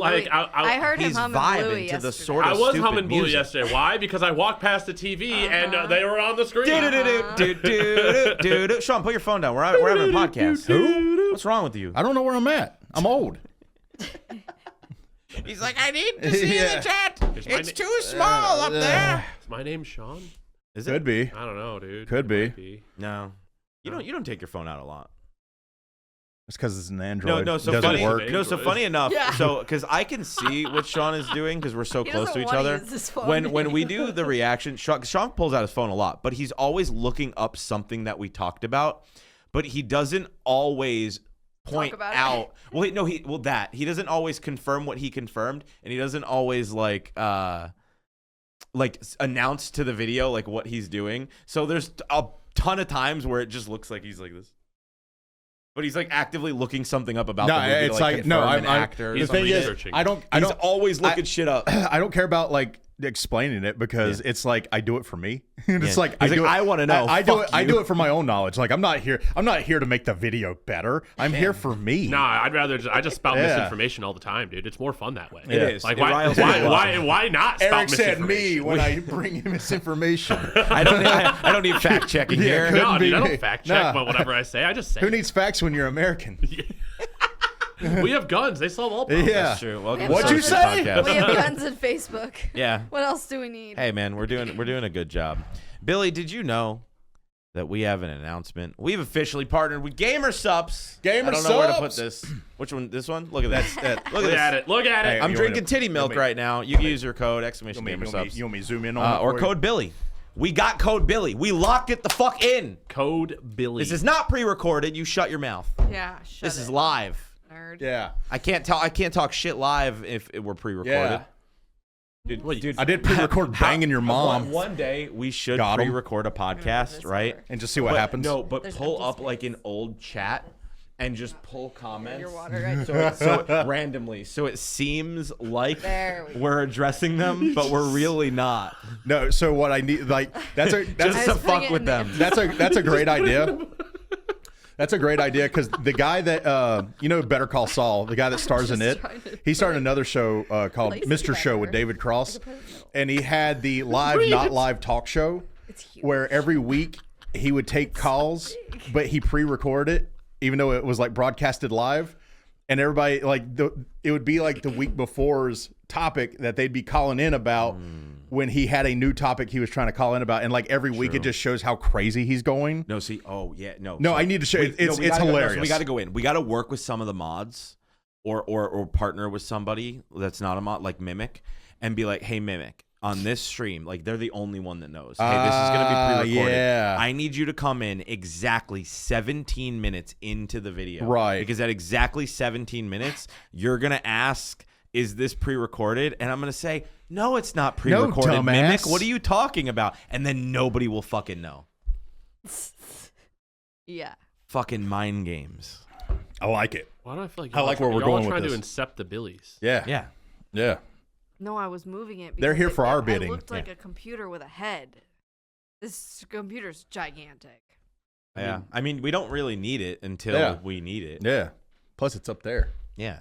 Like, Bluey. I heard him he's humming vibing Bluey to the yesterday. sort I of was stupid humming Bluey music. yesterday. Why? Because I walked past the TV and they were on the screen. Sean, put your phone down. We're having a podcast. Who? What's wrong with you? I don't know where I'm at. I'm old. He's like, I need to see Yeah. the chat. It's too small up there. Is my name Sean? Is Could be. I don't know, dude. Could be. Might be. No, you don't take your phone out a lot. It's because it's an Android. No, so it doesn't funny. work. No, so funny enough. Yeah. So because I can see what Sean is doing because we're so He close to doesn't each wanna other. use his phone. When we do the reaction, Sean pulls out his phone a lot, but he's always looking up something that we talked about. But he doesn't always point about it. out. Well, he doesn't always confirm what he confirmed, and he doesn't always like announce to the video like what he's doing. So there's a ton of times where it just looks like he's like this. But he's like actively looking something up about No, the movie. it's to, like no. confirm I'm an actor. The He's thing is, researching. I don't. He's always looking shit up. I don't care about like explaining it because it's like I do it for me. It's Yeah. like He's I I want to know. I do Fuck it. I you. do it for my own knowledge. Like I'm not here to make the video better. I'm here for me. Nah, I'd rather I just spout Yeah. misinformation all the time, dude. It's more fun that way. It is. Like It why riles me a lot. why not spout Eric said me misinformation? when I bring him misinformation. I don't need fact checking Yeah, here. couldn't No, dude, I be me. don't fact check Nah. but whatever I say. I just say Who it. needs facts when you're American? We have guns. They solve all problems. Yeah. That's true. Welcome to What'd the you Sorta say? Podcast. We have guns and Facebook. Yeah. What else do we need? Hey man, we're doing a good job. Billy, did you know that we have an announcement? We've officially partnered with Gamer Subs. Gamer I don't know where to put Subs. this. Which one? This one? Look at this. Look at Look this. at it. Look at it. Hey, I'm you drinking want titty me- milk you want me- right now. You can use your code exclamation You Gamer want me Subs. to zoom in on that Or for you? code Billy. We got code Billy. We locked it the fuck in. Code Billy. This is not pre-recorded. You shut your mouth. Yeah, shut This it, is live. nerd. Yeah. I can't talk shit live if it were pre-recorded. Yeah. Dude, I did pre-record banging your mom One day we should Got 'em. pre-record a podcast, right? and just see what But- happens. No, but There's pull empty up space. like an old chat and just pull comments. Your water right So randomly, so it seems like There we go. we're addressing them, but we're really not. No, so what I need, like, that's Just I to was putting fuck it with in them. that's a great idea. That's a great idea because the guy that Better Call Saul, the guy that stars in just it, trying to he started another show called place it Mr. Show with better. David Cross, put it in the middle. and he had the live not live talk show It's huge. where every week he would take calls, but he pre-recorded it, even though it was like broadcasted live, and everybody it would be like the week before's topic that they'd be calling in about. When he had a new topic he was trying to call in about, and like every week it just shows how crazy he's going. No, see, oh yeah, no. No, so I need to show we- it. It's we gotta go- hilarious. so we got to go in. We got to work with some of the mods, or partner with somebody that's not a mod, like Mimic, and be like, hey Mimic, on this stream, like they're the only one that knows. Hey, this is gonna be pre-recorded. Yeah. I need you to come in exactly 17 minutes into the video, Right. Because at exactly 17 minutes, you're gonna ask, is this pre-recorded? And I'm gonna say, no, it's not pre-recorded, dumbass. Mimic. What are you talking about? And then nobody will fucking know. Yeah. Fucking mind games. I like it. Why do I feel like I like where we're y'all going are with trying this. to incept the Billies? Yeah. Yeah. Yeah. No, I was moving it. They're because here for our It bidding. looked like a computer with a head. This computer's gigantic. Yeah. I mean, we don't really need it until Yeah. we need it. Yeah. Plus, it's up there. Yeah.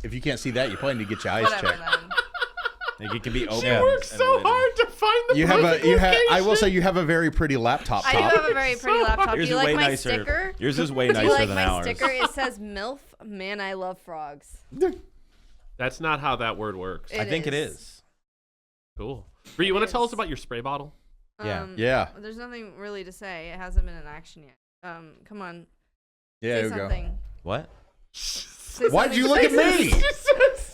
If you can't see that, you probably need to get your eyes Whatever checked. then. Like it can be open. She works so hard to find the You have perfect I will location. say you have a very pretty laptop I do top. have a very pretty laptop. Yours Do you is like way my nicer. sticker? Yours is way Do nicer you like than my ours. sticker? It says MILF. Man, I love frogs. That's not how that word works. I think it is. Cool. Bree, you want to tell us about your spray bottle? Yeah. Yeah. There's nothing really to say. It hasn't been in action yet. Come on. Yeah, Say there we go. something. What? Say Why'd something. you look at me?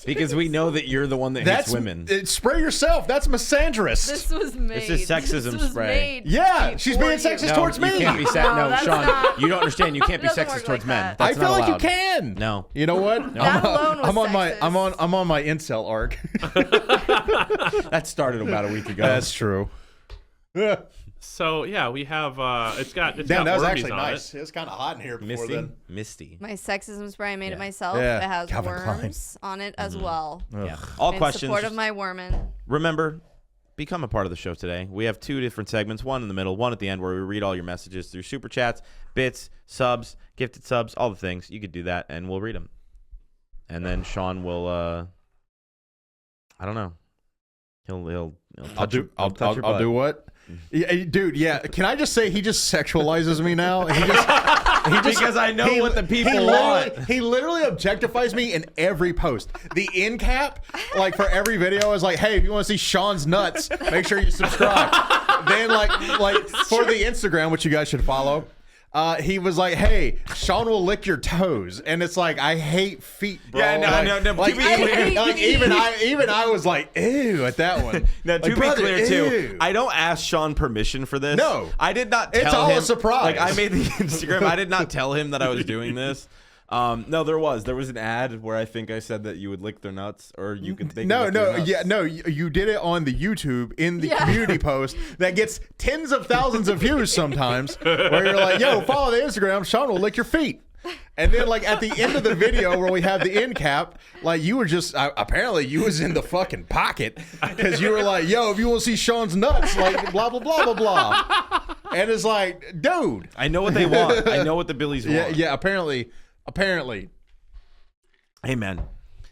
Because we know that you're the one that hates women. Spray yourself. That's misandrist. This was made. is sexism this was spray. made Yeah, she's before being you. sexist No, towards me. you can't be No, No, that's Sean, not- you don't understand. You can't be It doesn't sexist work towards like men. that. That's I feel not like you allowed. can. No. You know what? That alone was I'm on my sexist. I'm on my incel arc. That started about a week ago. That's true. Yeah. So yeah, we have it's got Damn, that was wormies actually on nice. it. It was kind of hot in here before Misty. then. Misty. My sexism spray, I made Yeah. it myself. Yeah, It has Calvin Klein. worms on it as well. Yeah. All In questions. support of my wormin. Remember, become a part of the show today. We have two different segments, one in the middle, one at the end, where we read all your messages through super chats, bits, subs, gifted subs, all the things. You could do that, and we'll read them. And then Sean will I don't know. He'll I'll touch I'll do what? Yeah, dude, yeah. Can I just say he just sexualizes me now? He just because I know what the people want. He literally objectifies me in every post. The end cap, like for every video, is like, hey, if you want to see Sean's nuts, make sure you subscribe. Then like for the Instagram, which you guys should follow. He was like, "Hey, Sean will lick your toes," and it's like, I hate feet, bro. Yeah, no. Like, To be clear, like even I was like, "Ew," at that one. Now, to Like, be brother, clear, too, ew. I don't ask Sean permission for this. No. I did not tell him. It's all a surprise. Like, I made the Instagram. I did not tell him that I was doing this. No, there was an ad where I think I said that you would lick their nuts, or you could. No, you did it on the YouTube in the community post that gets tens of thousands of views sometimes, where you're like, "Yo, follow the Instagram. Sean will lick your feet." And then, like, at the end of the video where we have the end cap, like, you were just apparently you was in the fucking pocket because you were like, "Yo, if you want to see Sean's nuts, like, blah blah blah blah blah," and it's like, dude, I know what they want. I know what the Billies want. yeah. Apparently. Hey, man.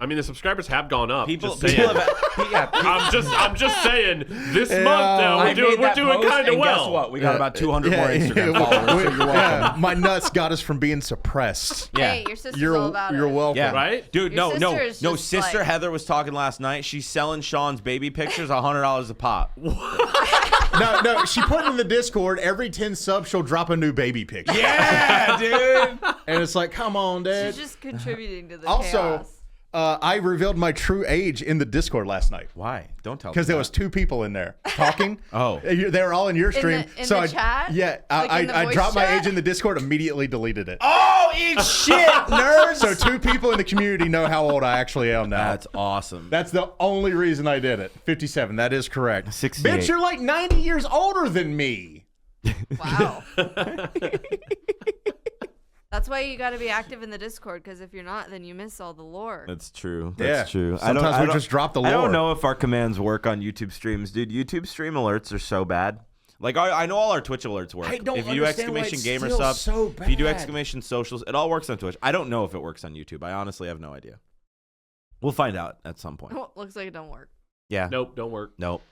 I mean, the subscribers have gone up. People just saying. have. I'm just saying. This month now we're doing kind of well. Guess what? We got about 200 more Instagram followers. So you're welcome. Yeah, my nuts got us from being suppressed. Yeah. Hey, your sister's all about You're it. welcome. Yeah, Right? dude. Your No. sister is just Sister like- Heather was talking last night. She's selling Sean's baby pictures $100 a pop. No, she put in the Discord, every 10 subs, she'll drop a new baby picture. Yeah, dude. And it's like, come on, Dad. She's just contributing to the Also, chaos. I revealed my true age in the Discord last night. Why? Don't tell me. Because there was 2 people in there talking. Oh. They were all in your stream. in so the chat? Yeah, Like in the I voice dropped my chat? age in the Discord, immediately deleted it. Oh, eat shit, nerds. So 2 people in the community know how old I actually am now. That's awesome. That's the only reason I did it. 57. That is correct. 68. Bitch, you're like 90 years older than me. Wow. That's why you got to be active in the Discord, because if you're not, then you miss all the lore. That's true. Yeah. That's true. Sometimes we just drop the I lore. don't know if our commands work on YouTube streams, dude. YouTube stream alerts are so bad. Like I know all our Twitch alerts work. I don't if you do understand why exclamation it's gamer still sub, so if you do bad. exclamation socials, it all works on Twitch. I don't know if it works on YouTube. I honestly have no idea. We'll find out at some point. Oh, looks like it don't work. Yeah. Nope, don't work. Nope.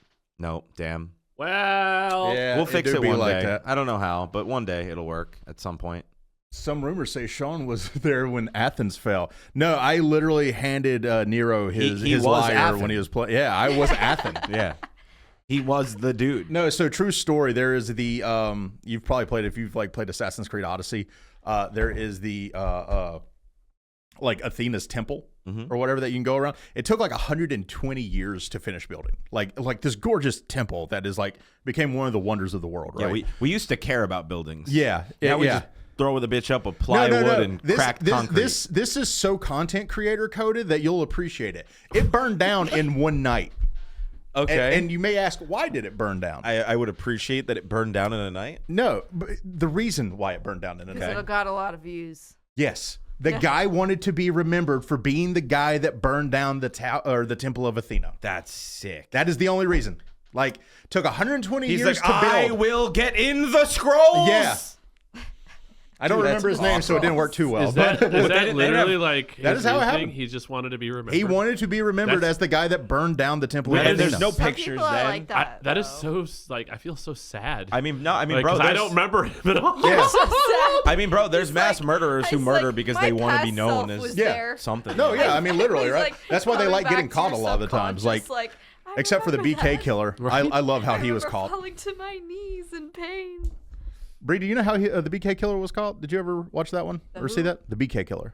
Damn. Well, Yeah, We'll fix do it be one like day. that. I don't know how, but one day it'll work at some point. Some rumors say Sean was there when Athens fell. No, I literally handed Nero his He was lyre Athens. when he was playing. Yeah, I was Athens. Yeah. He was the dude. No, so true story. There is the you've probably played if you've like played Assassin's Creed Odyssey. There is the like Athena's temple or whatever that you can go around. It took like 120 years to finish building. Like this gorgeous temple that is like became one of the wonders of the world. Right? Yeah, we used to care about buildings. Yeah. Now we yeah. just throw the bitch up with plywood and cracked concrete. This is so content creator coded that you'll appreciate it. It burned down in one night. Okay. And you may ask, why did it burn down? I would appreciate that it burned down in a night. No, but the reason why it burned down in a Because night. it got a lot of views. Yes. The guy wanted to be remembered for being the guy that burned down the Temple of Athena. That's sick. That is the only reason. Like, took 120 He's years like, to build. I will get in the scrolls. Yeah. I don't Dude, remember his that's name, so it didn't work too well. Is that, but is they that didn't literally have- like his that is how it reasoning? happened. He just wanted to be remembered. he wanted to be remembered That's- as the guy that burned down the Temple of Man, Athena. there's no Some pictures people are then. like that. That is though. so like I feel so sad. I mean, no, I mean, Like, bro, 'cause I there's- don't remember him at all. Yeah. So sad. I mean, bro, there's He's mass like- murderers who he's murder like, because my they want to be past known self as was Yeah. there. something. No, yeah, I mean, literally, He's right? like That's why they coming like getting back to caught a your lot of the times. subconscious, I except for the remember BK that. killer. Right. I love how I he was remember caught. falling to my knees in pain. Bree, do you know how the BK killer was caught? Did you ever watch that one? Ever see who? that? The BK killer.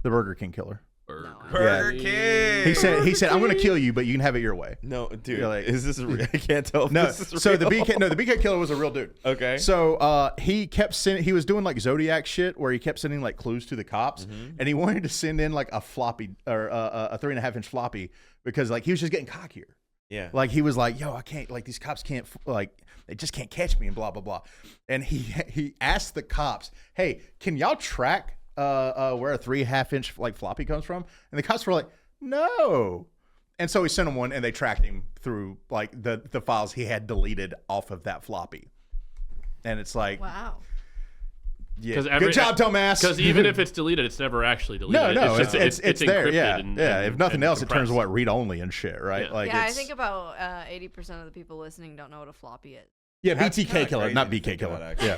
The Burger King killer. Burger King. He said, I'm going to kill you, but you can have it your way. No, dude, You're like- is this real? I can't tell if No, this is so real. the BK killer was a real dude. Okay. So he kept sending. He was doing like Zodiac shit where he kept sending like clues to the cops, and he wanted to send in like a floppy or a 3.5-inch floppy because like he was just getting cockier. Yeah. Like he was like, yo, I can't, like these cops can't, like they just can't catch me and blah blah blah. And he asked the cops, hey, can y'all track where a 3.5-inch like floppy comes from? And the cops were like, no. And so he sent him one, and they tracked him through like the files he had deleted off of that floppy. And it's like, Wow. Yeah. Good job, Tomas. Because even if it's deleted, it's never actually deleted. No, it's there. encrypted Yeah, and, yeah. If nothing and else, compressed. it turns read only and shit, right? Yeah. Like, I think about 80% of the people listening don't know what a floppy is. yeah, That's BTK kinda killer, crazy not to BK think killer. about, Yeah.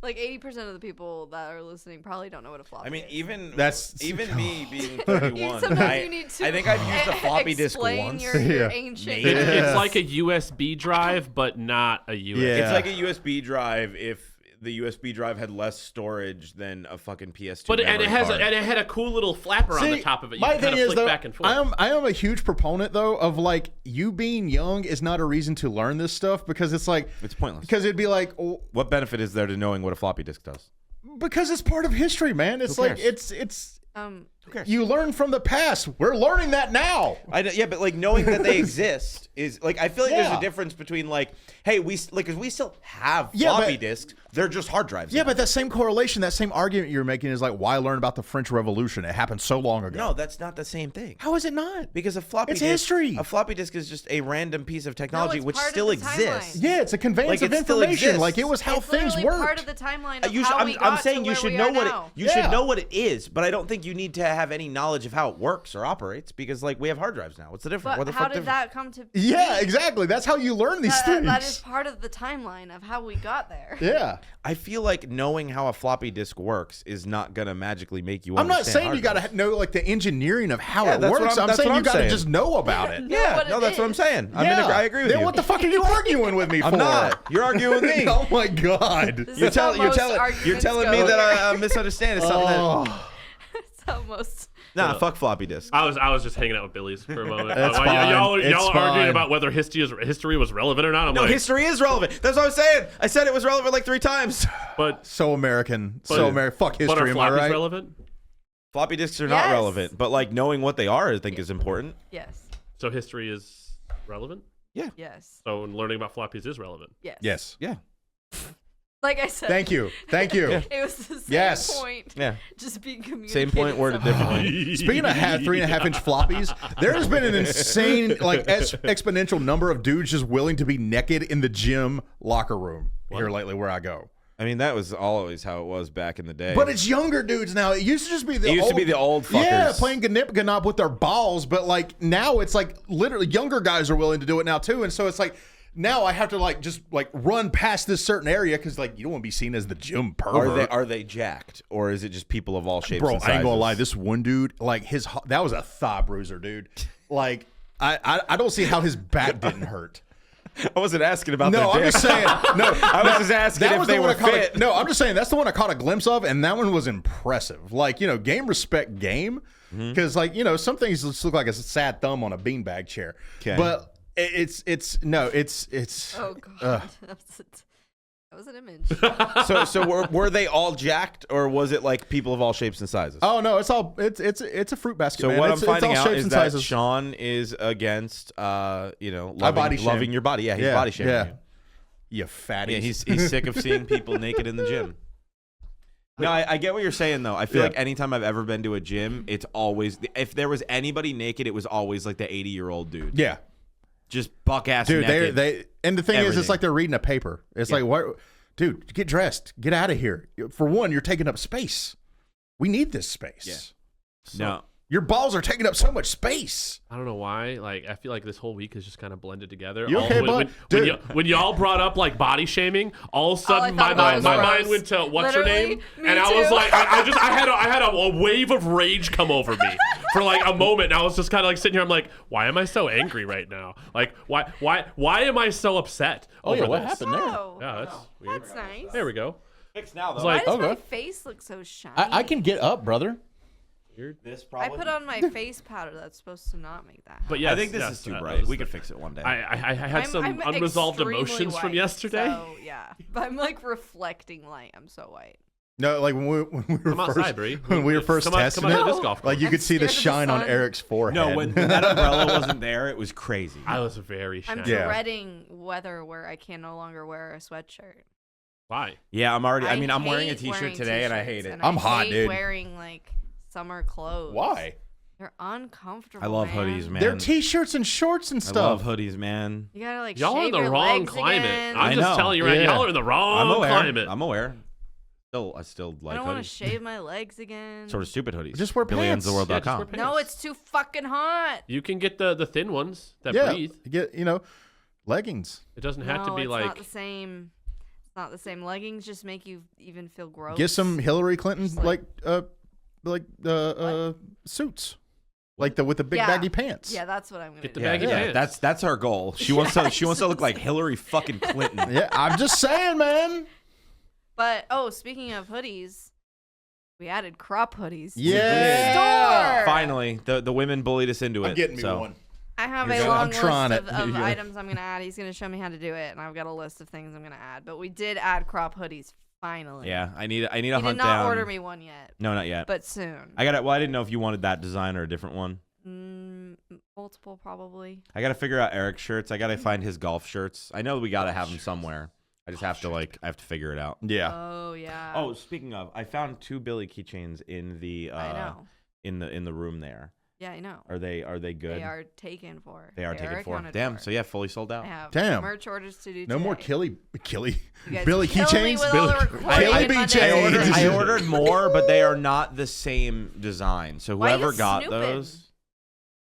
Like 80% of the people that are listening probably don't know what a floppy I mean, is. even That's- me being 31, Sometimes you need to I think I've used a floppy disk explain once. your Yeah. ancient. Maybe. It's like a USB drive, but not a USB. Yeah. It's like a USB drive if the USB drive had less storage than a fucking PS2. But and memory it has card. and it had a cool little flapper on the See, top of it. You my can kind thing of is, flick though, back and forth. I am a huge proponent though of like you being young is not a reason to learn this stuff because it's like It's pointless. because it'd be like oh, What benefit is there to knowing what a floppy disk does? because it's part of history, man. It's Who like cares? it's Who cares? you learn from the past. We're learning that now. Yeah, but like knowing that they exist is like I feel like there's Yeah. a difference between like, hey, because we still have Yeah, floppy but- disks. They're just hard drives. Yeah, now. but that same correlation, that same argument you're making is like why learn about the French Revolution? It happened so long ago. no, that's not the same thing. How is it not? Because a floppy It's disk, history. A floppy disk is just a random piece of technology it's which part of still the exists. timeline. Yeah, it's a conveyance Like, of it still information. exists. Like it was how It's things literally worked. part of the timeline of You how should, we I'm got saying to you where should we know are what now. you should Yeah. know what it is, but I don't think you need to have any knowledge of how it works or operates because like we have hard drives now. What's the difference? But What the how fuck did difference? that come to? Yeah, be? exactly. That's how you learn these things. That is part of the timeline of how we got there. Yeah. I feel like knowing how a floppy disk works is not gonna magically make you. I'm not understand saying hard you got drives. to know like the engineering of how Yeah, it that's what works. I'm- I'm that's saying what you I'm got to saying. just know about it. Know Yeah, what no, it that's what I'm is. saying. Yeah. I agree with then you. what the fuck are you arguing with me for? I'm not. You're arguing with me. Oh my god. This You're is how telling most you're arguments telling go me that here. I misunderstand. It's something that. Oh, It's how most. Nah, fuck floppy disk. I was just hanging out with Billy's for a moment. That's Y'all fine. y'all It's are arguing fine. about whether history was relevant or not. I'm No, like, history is relevant. That's what I'm saying. I said it was relevant like 3 times. but so American. But- So American. Fuck but are history, am I floppies right? relevant? Floppy disks are not Yes. relevant, but like knowing what they are, I think is important. Yes. So history is relevant. Yes. So learning about floppies is relevant. Yes. Yes. Yeah. Like I said. Thank you. Thank you. It was the same Yes. point. Yeah. Just being communicated. Same point, worded somehow. differently. Speaking of 3.5-inch floppies, there has been an insane, like, exponential number of dudes just willing to be naked in the gym locker room here lately where I go. I mean, that was always how it was back in the day. But it's younger dudes now. It used to just be the It used old, to be the old fuckers. Yeah, playing ganip with their balls. But like now, it's like literally younger guys are willing to do it now too. And so it's like now I have to like just like run past this certain area because like you don't want to be seen as the gym pervert. are they jacked or is it just people of all shapes? Bro, and I ain't gonna sizes? lie. This one dude, like that was a thigh bruiser, dude. Like I don't see how his back didn't hurt. I wasn't asking about. No, their I'm dick. just saying. No, I was just asking that if was they the one were I caught. fit. No, I'm just saying that's the one I caught a glimpse of, and that one was impressive. Like game respect game, because like some things just look like a sad thumb on a beanbag chair. 'Kay. But it's Oh god. That was an image. So were they all jacked or was it like people of all shapes and sizes? Oh no, it's a fruit basket. So man. what It's I'm finding all out shapes is and that sizes. Sean is against body loving shame. your body. Yeah, he's body shaming yeah. you. You fatty. Yeah, he's sick of seeing people naked in the gym. No, I get what you're saying though. I feel Yeah. like anytime I've ever been to a gym, it's always if there was anybody naked, it was always like the 80-year-old dude. Yeah. Just buck ass Dude, naked. they and the thing is, it's Everything. like they're reading a paper. It's like, what, dude? Get dressed. Get out of here. For one, you're taking up space. We need this space. Yeah. No. Your balls are taking up so much space. I don't know why. Like, I feel like this whole week is just kind of blended together. You okay, bud? Dude. When y'all brought up like body shaming, all of a sudden thought my was mind gross. went to what's her Literally, name, me and I was too. like, I had a wave of rage come over me for like a moment. And I was just kind of like sitting here. I'm like, why am I so angry right now? Like, why am I so upset? over this? Oh, Yeah, that's weird. that's nice. There we go. Fixed now though. It's Why like, does okay. my face look so shiny? I can get up, brother. weird. this I probably. put on my face powder that's supposed to not make that happen. But yes, I think this yes, is too that bright. was We the- could fix it one day. I had some I'm unresolved extremely emotions from white, yesterday. So, yeah. But I'm like reflecting light. I'm so white. No, like when we were Come outside, first, Bree. when we were first Come out testing to it, the disc golf like you I'm could see the scared of the shine on sun. Eric's forehead. no, when that umbrella wasn't there, it was crazy. I was very I'm shiny. Yeah. dreading weather where I can no longer wear a sweatshirt. Why? Yeah, I'm already. I mean, I'm wearing a hate t-shirt wearing today, and I t-shirts, hate it. and I'm I hot, hate dude. wearing like summer clothes. Why? They're uncomfortable. I love man. hoodies, man. They're t-shirts and shorts and I stuff. love hoodies, man. You gotta like Y'all are in shave the your wrong legs climate. again. I'm I just know. telling you right Yeah. now, y'all are in the wrong I'm aware. climate. I'm aware. I still I like don't want to hoodies. shave my legs again. Sort of stupid hoodies. Just wear pants. BillionsTheWorld.com. Yeah, just wear pants. No, it's too fucking hot. You can get the thin ones that Yeah, breathe. get leggings. It doesn't have to No, be it's like not the same. It's not the same. Leggings just make you even feel gross. Get some Hillary Clinton Just like- suits, with the big Yeah. baggy pants. Yeah, that's what I'm gonna Get the do. baggy pants. That's our goal. She wants to look like Hillary fucking Clinton. Yeah, I'm just saying, man. But speaking of hoodies, we added crop hoodies. Yeah. Store. Finally, the women bullied us into it. I'm getting me so. one. I have Here's a it. long I'm trying list it. of Yeah. items I'm gonna add. He's gonna show me how to do it, and I've got a list of things I'm gonna add. But we did add crop hoodies finally. Yeah, I need to He hunt did not down. order me one yet, No, not yet. but soon. I got it. Well, I didn't know if you wanted that design or a different one. Multiple probably. I gotta figure out Eric's shirts. I gotta find his golf shirts. I know we gotta have them somewhere. I just have to I have to figure it out. Yeah. Oh yeah. Oh, speaking of, I found 2 Billy keychains in the I know. in the room there. Yeah, I know. Are they good? They are taken for. They are taken for. accounted Damn. for. So yeah, fully sold out. I have Damn. merch orders to do. No more today. Billy You guys Billy kill me keychains. with all the recording Billy and Monday keychains. orders. I ordered more, but they are not the same design. So Why you whoever got snooping? those,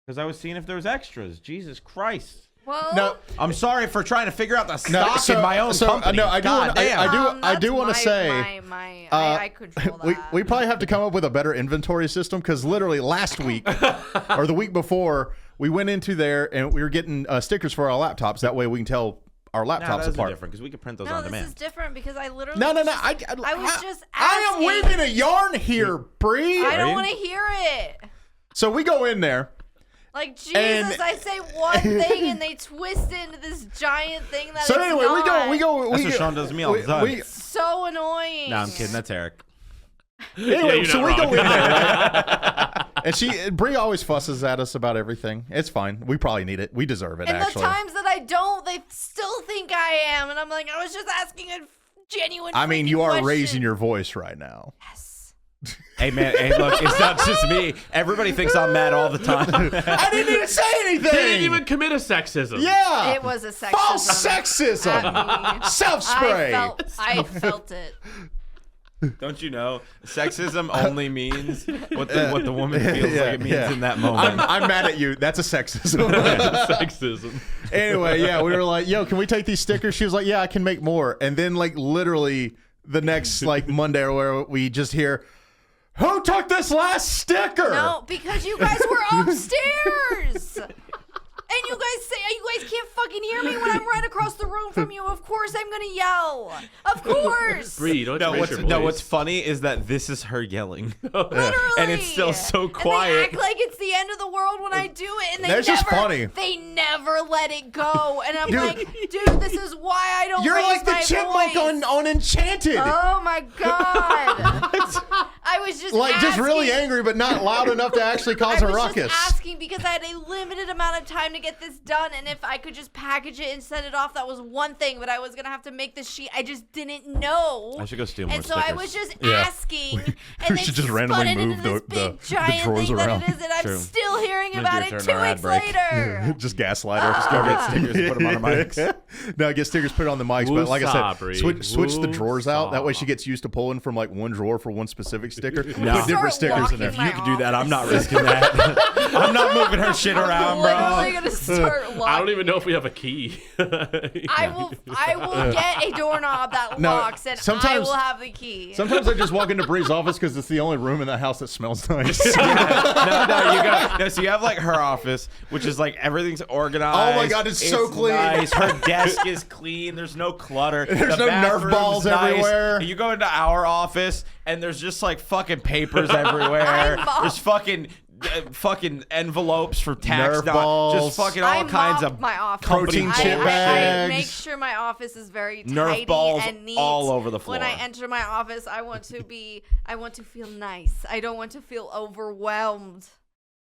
because I was seeing if there was extras. Jesus Christ. Well, No, I'm sorry for trying to figure out the stock in my own company. No, I do. God damn. I do want to that's say. I control that. We probably have to come up with a better inventory system because literally last week or the week before we went into there and we were getting stickers for our laptops. That way we can tell our No, laptops those are apart. different because we can print those No, on this is demand. different because I literally. No. I was just asking. I am weaving a yarn here, Bree. I don't you? want to hear it. So we go in there. Like Jesus, And- I say one thing and they twist it into this giant thing that. So it's anyway, not. we go. That's what Sean does to me all the time. So annoying. No, I'm kidding. That's Eric. Anyway, you're so not we go wrong. in there, right? And Bree always fusses at us about everything. It's fine. We probably need it. We deserve it, And actually. the times that I don't, they still think I am, and I'm like, I was just asking a genuine. I mean, freaking you are question. raising your voice right now. Yes. Hey man, hey look, it's not just me. Everybody thinks I'm mad all the time. I didn't even say anything. They didn't even commit a sexism. Yeah. It was a sexism. False sexism. at me. Self-spray. I felt it. Don't you know? Sexism only means what the woman feels like it means in that moment. I'm mad at you. That's a sexism. Sexism. Anyway, yeah, we were like, yo, can we take these stickers? She was like, yeah, I can make more. And then like literally the next like Monday or where we just hear, who took this last sticker? No, because you guys were upstairs. And you guys can't fucking hear me when I'm right across the room from you. Of course I'm gonna yell. Of course. Bree, don't raise your voice. What's funny is that this is her yelling. Literally. And it's still so And quiet. they act like it's the end of the world when I do it, and they That's never. just funny. They never let it go, and I'm Dude. like, dude, this is why I don't. You're raise like the my chipmunk voice. on Enchanted. Oh my god! I was just Like just really asking- angry, but not loud enough to actually cause I a was ruckus. just asking because I had a limited amount of time to get this done, and if I could just package it and send it off, that was one thing. But I was gonna have to make the sheet. I just didn't know. I should go steal more And so I stickers. was just Yeah. asking, and we they should just spun randomly it into move this the big giant drawers thing around. that it is, and I'm True. still hearing Maybe about your it turn 2 our ad weeks break. later. Just gaslight her. Just go get stickers and put them on our mics. No, get stickers, put it on the mics. But like I Woosah, said, Bree. switch the drawers out. That way she Woosah. gets used to pulling from like one drawer for one specific sticker. No. Put different Start stickers in there. walking my You can do that. I'm not office. risking that. I'm not moving her shit I'm around, literally bro. gonna start locking. I don't even know if we have a key. I will get a doorknob that No, locks, and I sometimes- will have the key. Sometimes I just walk into Bree's office because it's the only room in the house that smells nice. No, you got no. So you have like her office, which is like everything's organized. Oh my God, it's so clean. Nice. Her desk is clean. There's no clutter. There's The no Nerf bathroom's balls nice. everywhere. You go into our office and there's just like fucking papers everywhere. I'm There's fucking envelopes for tax. Nerf balls. Just fucking all I kinds mop of my office. protein chip I bags. make sure my office is very Nerf tidy balls and neat. all over the When I floor. enter my office, I want to feel nice. I don't want to feel overwhelmed.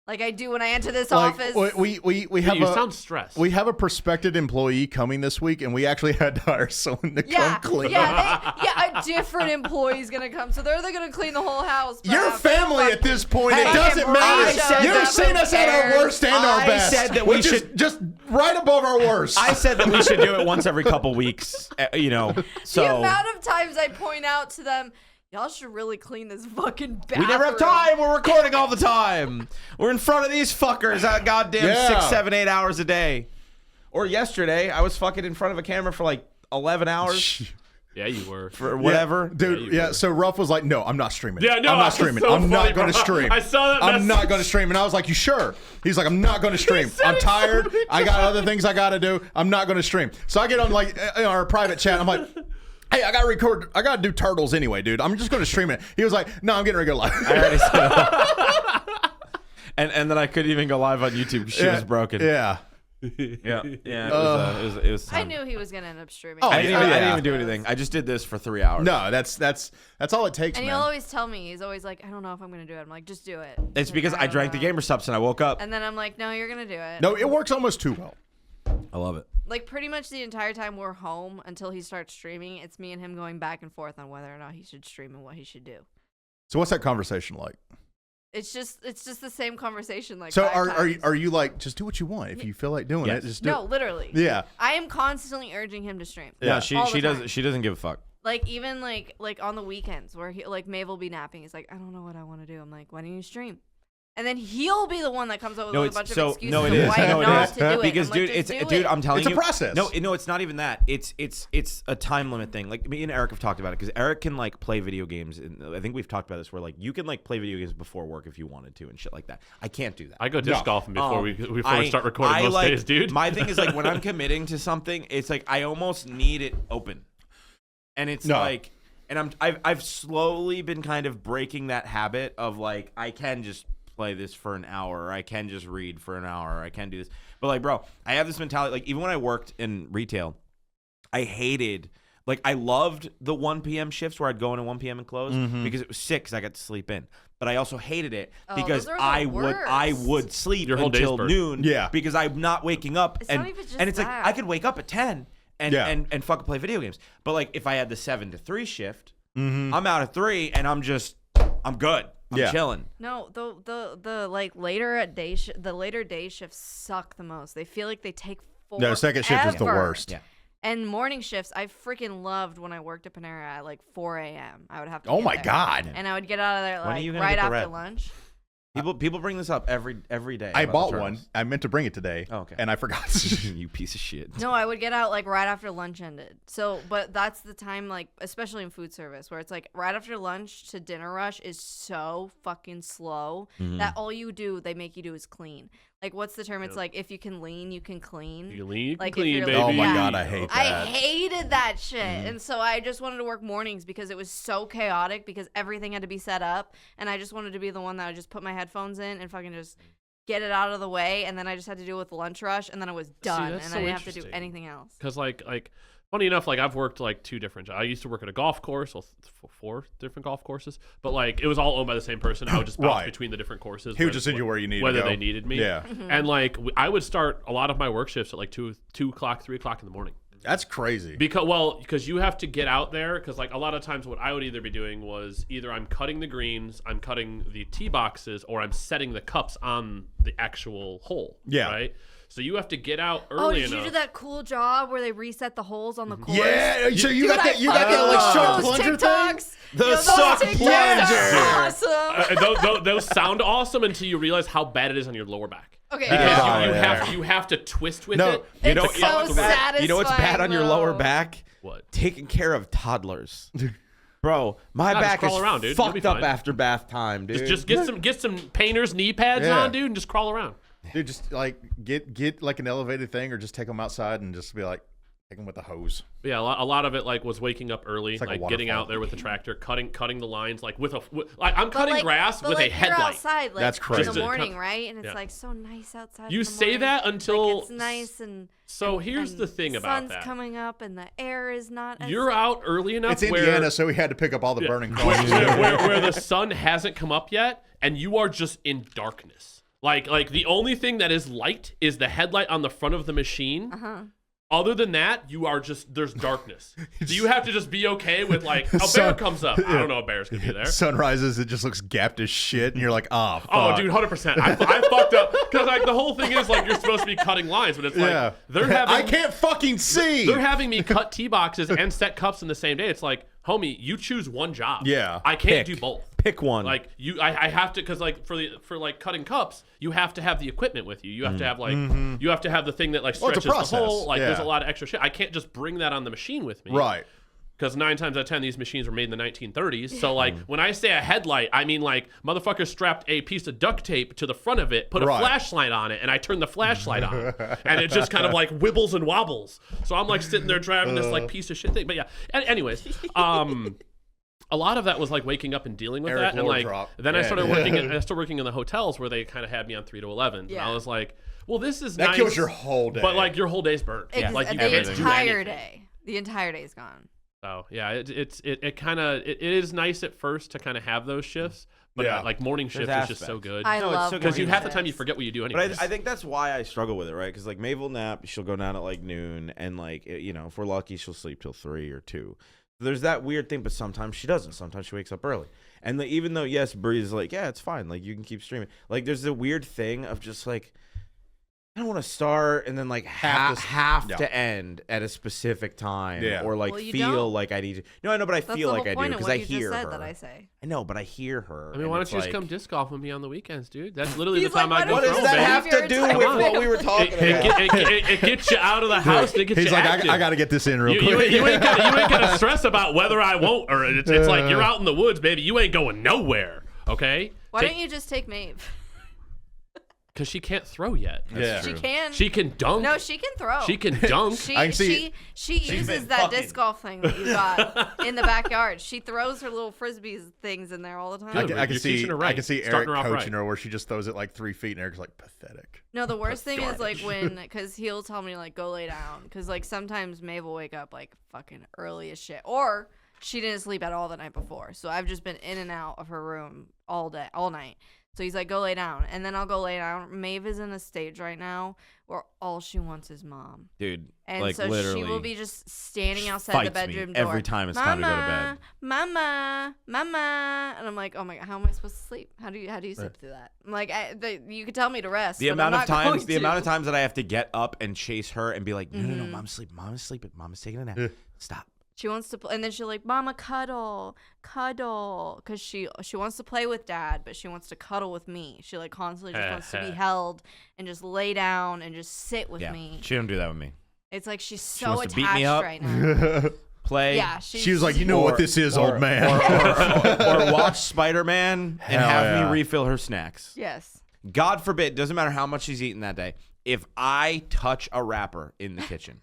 Like I do when I enter this office. we have You a sound stressed. we have a prospective employee coming this week, and we actually had to hire someone to yeah, come clean. a different employee's gonna come, so they're gonna clean the whole house. but Your I'm family fucking- at this point, it Hey, doesn't fucking matter. Bree shows You've up, seen who us at our cares? worst and our I best. said that we Which is should- just right above our worst. I said that we should do it once every couple weeks. You know, so The amount of times I point out to them, Y'all should really clean this fucking bathroom. We never have time. We're recording all the time. We're in front of these fuckers at goddamn 6, 7, 8 hours a day. Or yesterday, I was fucking in front of a camera for like 11 hours. Yeah, you were. For whatever. Dude, so Ruff was like, no, I'm not streaming. Yeah, no, I'm not streaming. so I'm not funny, going to bro. stream. I saw that I'm not message. going to stream. And I was like, you sure? He's like, I'm not going to stream. I'm tired. I got other things I got to do. I'm not going to stream. So I get on like our private chat. I'm like, hey, I got to record. I got to do turtles anyway, dude. I'm just going to stream it. He was like, no, I'm getting ready to go live. I already said that. And then I couldn't even go live on YouTube because she was broken. Yeah. Yeah. It was I time. knew he was gonna end up streaming. Oh, I didn't yeah. even do anything. I just did this for 3 hours. No, that's all it takes, And man. he'll always tell me, he's always like, I don't know if I'm gonna do it. I'm like, just do it. It's because I drank the gamer subs and I woke up. And then I'm like, no, you're gonna do it. No, it works almost too well. I love it. Like pretty much the entire time we're home until he starts streaming, it's me and him going back and forth on whether or not he should stream and what he should do. So what's that conversation like? It's just the same conversation. Like, So five times. are you like, just do what you want? If you feel like doing Yes. it, just do No, it. literally. Yeah. I am constantly urging him to stream. Yeah, Yeah. she All the time. doesn't give a fuck. Like even like on the weekends where he like Maeve will be napping. He's like, I don't know what I want to do. I'm like, why don't you stream? And then he'll be the one that comes up with a bunch of excuses no, it of is. why No, it not is. to do it. Because I'm like, dude, just it's do it. I'm telling It's a you, process. No, it's not even that. It's a time limit thing. Like me and Eric have talked about it because Eric can like play video games, and I think we've talked about this where like you can like play video games before work if you wanted to and shit like that. I can't do that. I go disc golfing before we start recording most like, days, dude. My thing is like when I'm committing to something, it's like I almost need it open, and it's like, and I've slowly been kind of breaking that habit of like I can just play this for an hour, or I can just read for an hour, or I can do this. But like, bro, I have this mentality. Like even when I worked in retail, I hated. Like I loved the 1 p.m. shifts where I'd go in at 1 p.m. and close because it was sick because I got to sleep in. But I also hated it because those are the I worst. would sleep Your whole day's until burned. noon. Yeah. Because I'm not waking up. It's and not even just and it's like that. I could wake up at 10 and Yeah. and fucking play video games. But like if I had the 7 to 3 shift, I'm out at 3 and I'm good. I'm Yeah. chilling. No, the like later day shifts suck the most. They feel like they take forever. No, second shift is the worst. Yeah. And morning shifts, I freaking loved when I worked at Panera at like 4 a.m. I would have to. Oh get my there. God. And I would get out of there When are like you gonna right get the after red? lunch. People bring this up every day. I about bought the one. turtles. I meant to bring it today. Oh, okay. And I forgot. You piece of shit. No, I would get out like right after lunch ended. So, but that's the time, like, especially in food service, where it's like right after lunch to dinner rush is so fucking slow that all they make you do is clean. Like, what's the term? It's like if you can lean, you can clean. You lean, you can Like, if clean, you're baby. like- Oh my Yeah. God, I hate that. I hated that shit. And so I just wanted to work mornings because it was so chaotic because everything had to be set up. And I just wanted to be the one that would just put my headphones in and fucking just get it out of the way. And then I just had to deal with lunch rush. And then I was done. that's And so I didn't have to do interesting. anything else. Because like funny enough, like I've worked like 2 different jobs. I used to work at a golf course, well, 4 different golf courses, but like it was all owned by the same person. I would just bounce Right. between the different courses. He would just send you where you needed whether to go. they needed me. Yeah. And like I would start a lot of my work shifts at like 2 o'clock, 3 o'clock in the morning. That's crazy. Because you have to get out there. Because like a lot of times, what I would either be doing was either I'm cutting the greens, I'm cutting the tee boxes, or I'm setting the cups on the actual hole. Yeah. Right. So you have to get out early Oh, did enough. you do that cool job where they reset the holes on the course? Yeah. So you got that? You I got that like fucking suck love those plunger thing? TikToks. The Yo, those suck TikToks plunger. are Awesome. Those sound awesome until you realize how bad it is on your lower back. Okay. Because Yeah. you have to twist with No, it. You know, It's so satisfying. you know what's bad on your though. lower back? What? Taking care of toddlers. Bro, my Nah, just back is crawl around, dude. You'll be fucked up fine. after bath time, dude. Just get some painter's knee pads Yeah. on, dude, and just crawl around. Dude, just like get like an elevated thing, or just take them outside and just be like, take them with a hose. But yeah, a lot of it like was waking up early, like a like getting waterfall. out there with the tractor, cutting the lines, like like I'm But cutting like- grass but with like a headlight. You're outside, like, That's in crazy. the morning, right? And it's Yeah. like so nice outside. You in the say morning. that until like, it's nice and. So here's and the thing about sun's that. coming up and the air is not. As You're out early enough It's where, Indiana, so we had to pick up all the burning coals. where the sun hasn't come up yet, and you are just in darkness. Like the only thing that is light is the headlight on the front of the machine. Other than that, you are just there's darkness. So you have to just be okay with like a bear Sun- comes up. I don't know a bear's gonna be there. Sunrises, it just looks gapped as shit, and you're like, oh, fuck. Oh, dude, 100%. I fucked up because like the whole thing is like you're supposed to be cutting lines, but it's like Yeah. they're having I can't fucking see. they're having me cut tee boxes and set cups in the same day. It's like homie, you choose one job. Yeah. I can't do both. Pick one. Like I have to, because like for like cutting cups, you have to have the equipment with you. You have to have like you have to have the thing that like Well, it's a stretches the process. hole. Like Yeah. there's a lot of extra shit. I can't just bring that on the machine with me. Right. Because 9 times out of 10, these machines were made in the 1930s. So, like, when I say a headlight, I mean, like, motherfuckers strapped a piece of duct tape to the front of it, put a flashlight on it, and I turned the flashlight on. And it just kind of, like, wibbles and wobbles. So I'm, like, sitting there driving this, like, piece of shit thing. But, yeah. Anyways, a lot of that was, like, waking up and dealing with Eric that. And, like, Lordrop. then I started working in the hotels where they kind of had me on 3 to 11. Yeah. And I was like, well, this is That nice. kills your whole day. But, like, your whole day's burnt. Like, you the can't do entire anything. day. The entire day is gone. So yeah, it kind of it is nice at first to kind of have those shifts, but Yeah. like morning shift is just so aspects. good. I No, it's love so good. Because you morning half the time you shifts. forget what you do But anyway. I think that's why I struggle with it, right? Because like Maeve will nap, she'll go down at like noon, and like you know, if we're lucky, she'll sleep till 3 or 2. There's that weird thing, but sometimes she doesn't. Sometimes she wakes up early, and like, even though yes, Bree's like, yeah, it's fine, like you can keep streaming. Like there's the weird thing of just like, I don't want to start and then like have to end at a specific time, or like Well, you feel don't. like I need to. No, I know, but I That's feel the like whole I do point of because what I you hear just said her. that I say. I know, but I hear her. I mean, and why don't it's you just like- come disc golf with me on the weekends, dude? That's literally He's the time like, I go why What don't does you home, that baby. have to do with what we were talking about? It gets you out of the house. And it gets He's you like, active. I got to get this in real You quick. ain't gotta stress about whether I won't, or it's like you're out in the woods, baby. You ain't going nowhere, okay? Why don't you just take Maeve? Because she can't throw yet. Yeah. She can. She can dunk. No, she can throw. She can dunk. She, I can see- she uses been that fucking- disc golf thing that you got in the backyard. She throws her little frisbees things in there all the time. Good. I can You're see teaching her right. I can see Starting Eric her off coaching right. her where she just throws it like 3 feet, and Eric's like, pathetic. No, the worst thing is like because he'll tell me like go lay down because like sometimes Maeve will wake up like fucking early as shit or she didn't sleep at all the night before, so I've just been in and out of her room all night. So he's like, go lay down. And then I'll go lay down. Maeve is in a stage right now where all she wants is mom. Dude, And like so literally, she will be just standing outside the fights me bedroom door. every time it's time to go to bed. Mama. And I'm like, oh my God, how am I supposed to sleep? How do you sleep through that? I'm like, you could tell me to rest. The but amount I'm of not times, going the amount of to. times that I have to get up and chase her and be like, no, mom's sleeping, mom's taking a nap. Stop. She wants to, and then she'll like, Mama, cuddle, because she wants to play with Dad, but she wants to cuddle with me. She like constantly just wants to be held and just lay down and just sit with Yeah, me. she don't do that with me. It's like she's so wants to beat attached me up. right now. Play. Yeah, She was like, you know what this is, old man. or watch Spider-Man and Hell have yeah. me refill her snacks. Yes. God forbid, doesn't matter how much she's eaten that day. If I touch a wrapper in the kitchen,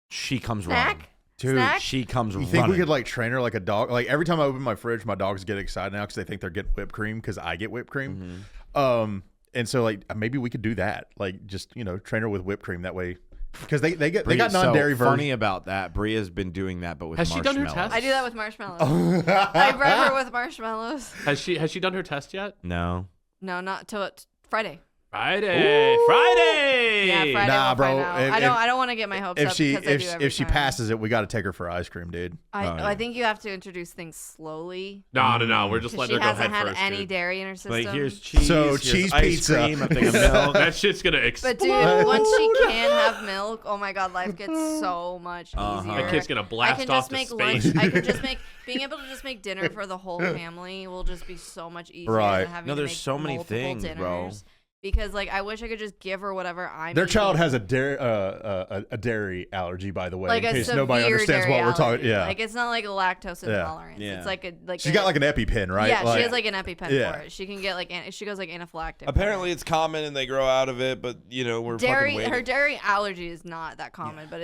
she comes running. Snack? Dude, Snack? she comes You running. think we could like train her like a dog? Like every time I open my fridge, my dogs get excited now because they think they're getting whipped cream because I get whipped cream. And so like maybe we could do that. Like just train her with whipped cream that way because they got non-dairy so version. funny about that. Bria's been doing that, but with Has she done her marshmallows. test? I do that with marshmallows. I rub her with marshmallows. Has she done her test yet? No. No, not till Friday. Friday. Friday. Yeah, Friday. Nah, we'll bro, find out. if- I don't want to get my hopes If up she because I do every if she time. passes it, we got to take her for ice cream, dude. I think you have to introduce things slowly. No. We're just Because letting she her go hasn't head had first. any dude. dairy in her system. Like here's cheese. So, here's cheese ice pizza. cream, a thing of milk. That shit's gonna explode. But dude, once she can have milk, oh my God, life gets so much easier. That kid's gonna blast I can off just to make space. lunch. I can just make being able to just make dinner for the whole family will just be so much easier Right. than having No, to there's make so many multiple things, bro. dinners. Because like I wish I could just give her whatever I'm. Their child eating. has a dairy allergy, by the way, like in a case nobody severe understands dairy what we're talking. allergy. Yeah, Like it's not like a lactose Yeah. intolerance. Yeah. It's like she's got like an EpiPen, right? Yeah, Like- she has like an EpiPen Yeah. for it. She can get like she goes like anaphylactic. Apparently, it's common and they grow out of it, but we're dairy. fucking waiting. Her dairy allergy is not that common, but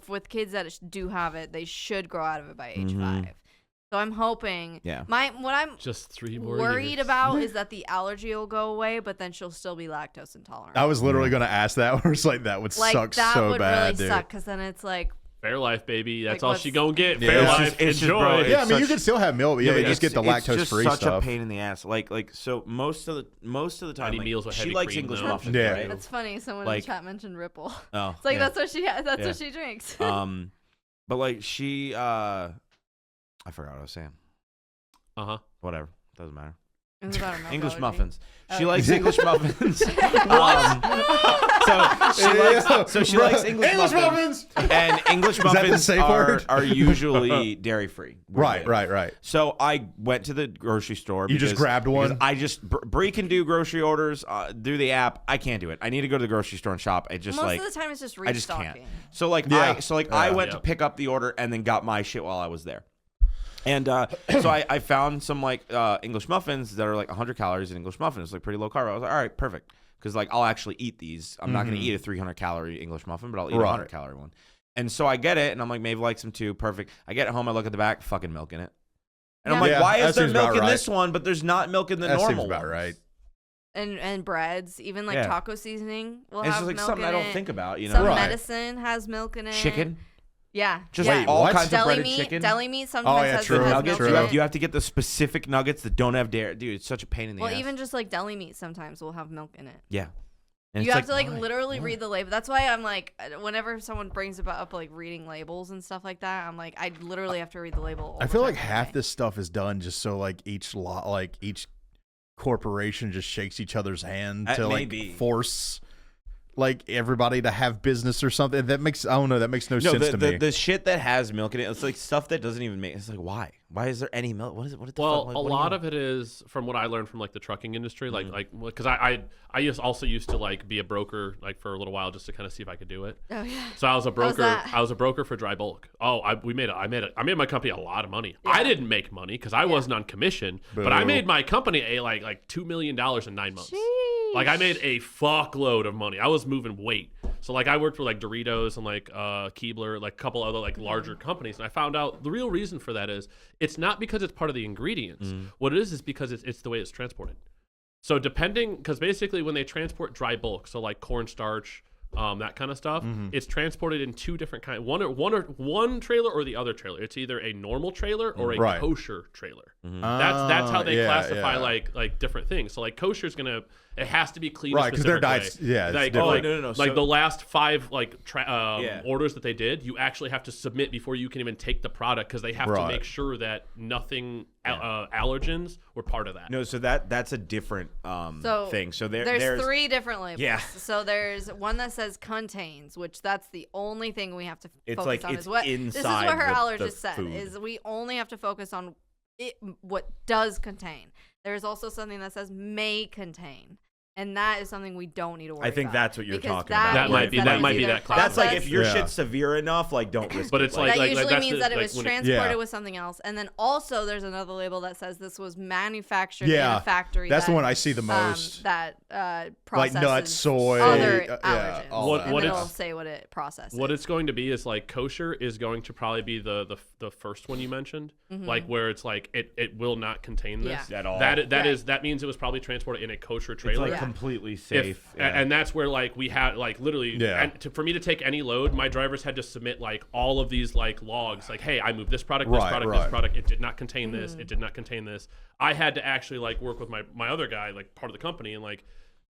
with kids that do have it, they should grow out of it by age 5. So I'm hoping. Yeah. What I'm Just 3 more worried years. about is that the allergy will go away, but then she'll still be lactose intolerant. I was literally going to ask that. Where it's like that would like suck that so would bad, really dude. suck because then it's like Fair life, baby. That's Like, all what's- she gonna get. Yeah, Fair it's life. just- it's just, Enjoy. bro, Yeah, I mean, you such- can still have milk. Yeah, but you just get the it's lactose just free such stuff. a pain in the ass. Like so most of the time, Any like, meals with she heavy likes cream, English though. muffins, Yeah. right? that's funny. Someone in Like- the chat mentioned Ripple. Oh, It's like yeah. that's what she has. That's Yeah. what she drinks. But like she I forgot what I was saying. Uh-huh. Whatever. Doesn't matter. It was about her milk English allergy. muffins. Oh, She yeah. likes English muffins. So she likes English muffins. And English that the muffins safe word? are usually dairy free. Right. So I went to the grocery store. You just grabbed one? I just Bree can do grocery orders through the app. I can't do it. I need to go to the grocery store and shop. I just Most of the time, it's just I just restocking. can't. So I went to pick up the order and then got my shit while I was there. And so I found some like English muffins that are like 100 calories in English muffins, like pretty low carb. I was like, all right, perfect, because like I'll actually eat these. I'm not gonna eat a 300 calorie English muffin, but I'll eat a 100 calorie one. And so I get it, and I'm like, Maeve likes them too. Perfect. I get it home, I look at the back, fucking milk in it, and I'm like, Yeah, why is that there seems milk about in right. this one, but there's not milk in the That normal seems about ones? right. And breads, even like Yeah. taco seasoning will It's have just like milk something in I don't it. think about, you know? Some Right. medicine has milk in it. Chicken, Yeah. just yeah. like all What? kinds of deli breaded meat. chicken. Deli meat sometimes yeah, has, true. has Nuggets, milk you in have, it. you have to get the specific nuggets that don't have dairy. Dude, it's such a pain in the Well, ass. even just like deli meat sometimes will have milk in it. Yeah. And You it's have to like why? literally Why? read the label. That's why I'm like, whenever someone brings up like reading labels and stuff like that, I'm like, I literally have to read the label. All I the feel time like every half day. this stuff is done just so like each corporation just shakes each other's hand That to may like be. force like everybody to have business or something. That makes I don't know. That makes no sense to me. The shit that has milk in it, it's like stuff that doesn't even make. It's like why? Why is there any milk? What is it? What the Well, fuck? Like, a what do you lot know? of it is from what I learned from like the trucking industry, Mm-hmm. like because I also used to like be a broker like for a little while just to kind of see if I could do it. Oh yeah. So I was a broker. that? I was a broker for dry bulk. Oh, I made my company a lot of money. I didn't make money because I wasn't on commission, but I Boo. made my company like $2 million in 9 months. Sheesh. Like I made a fuckload of money. I was moving weight. So like I worked for like Doritos and like Keebler, like a couple other like larger companies, and I found out the real reason for that is it's not because it's part of the ingredients. What it is because it's the way it's transported. So depending, because basically when they transport dry bulk, so like cornstarch, that kind of stuff, it's transported in two different kinds. One trailer or the other trailer. It's either a normal trailer or a Right. kosher trailer. That's how they yeah, classify yeah. like different things. So like kosher is gonna, it has to be cleaned Right, a 'cause their specific diets- way. yeah, it's like, different. like, No. like So- the last 5 like Yeah. orders that they did, you actually have to submit before you can even take the product because they have to Right. make sure that nothing allergens were part of that. No, so that's a different So thing. So there's 3 different labels. Yeah. So there's one that says contains, which that's the only thing we have to It's focus like on. it's is what this is inside what her the allergist said food. is we only have to focus on what does contain. There's also something that says may contain. And that is something we don't need to worry about. I think that's what you're because talking about. That means might be- it that was might be either that class. That's like if your Yeah. shit's severe enough, like don't risk But it. it's Like, that like usually that's means the- that it like was when it- transported Yeah. with something else. And then also there's another label that says this was manufactured Yeah. in a factory. That's that, the one I see the most. That like processes nuts, soy, other yeah, allergens. all What- and what then it's- it'll say what it processes. What it's going to be is like kosher is going to probably be the first one you mentioned, like where it's like it will not contain this Yeah. At all. That Right. that means it was probably transported in a kosher it's trailer. like Yeah. completely If- safe. and that's where like we had like literally Yeah. and for me to take any load, my drivers had to submit like all of these like logs, like, hey, I moved this product, this Right, product, right. this product. It did not contain this. It did not contain this. I had to actually like work with my other guy, like part of the company, and like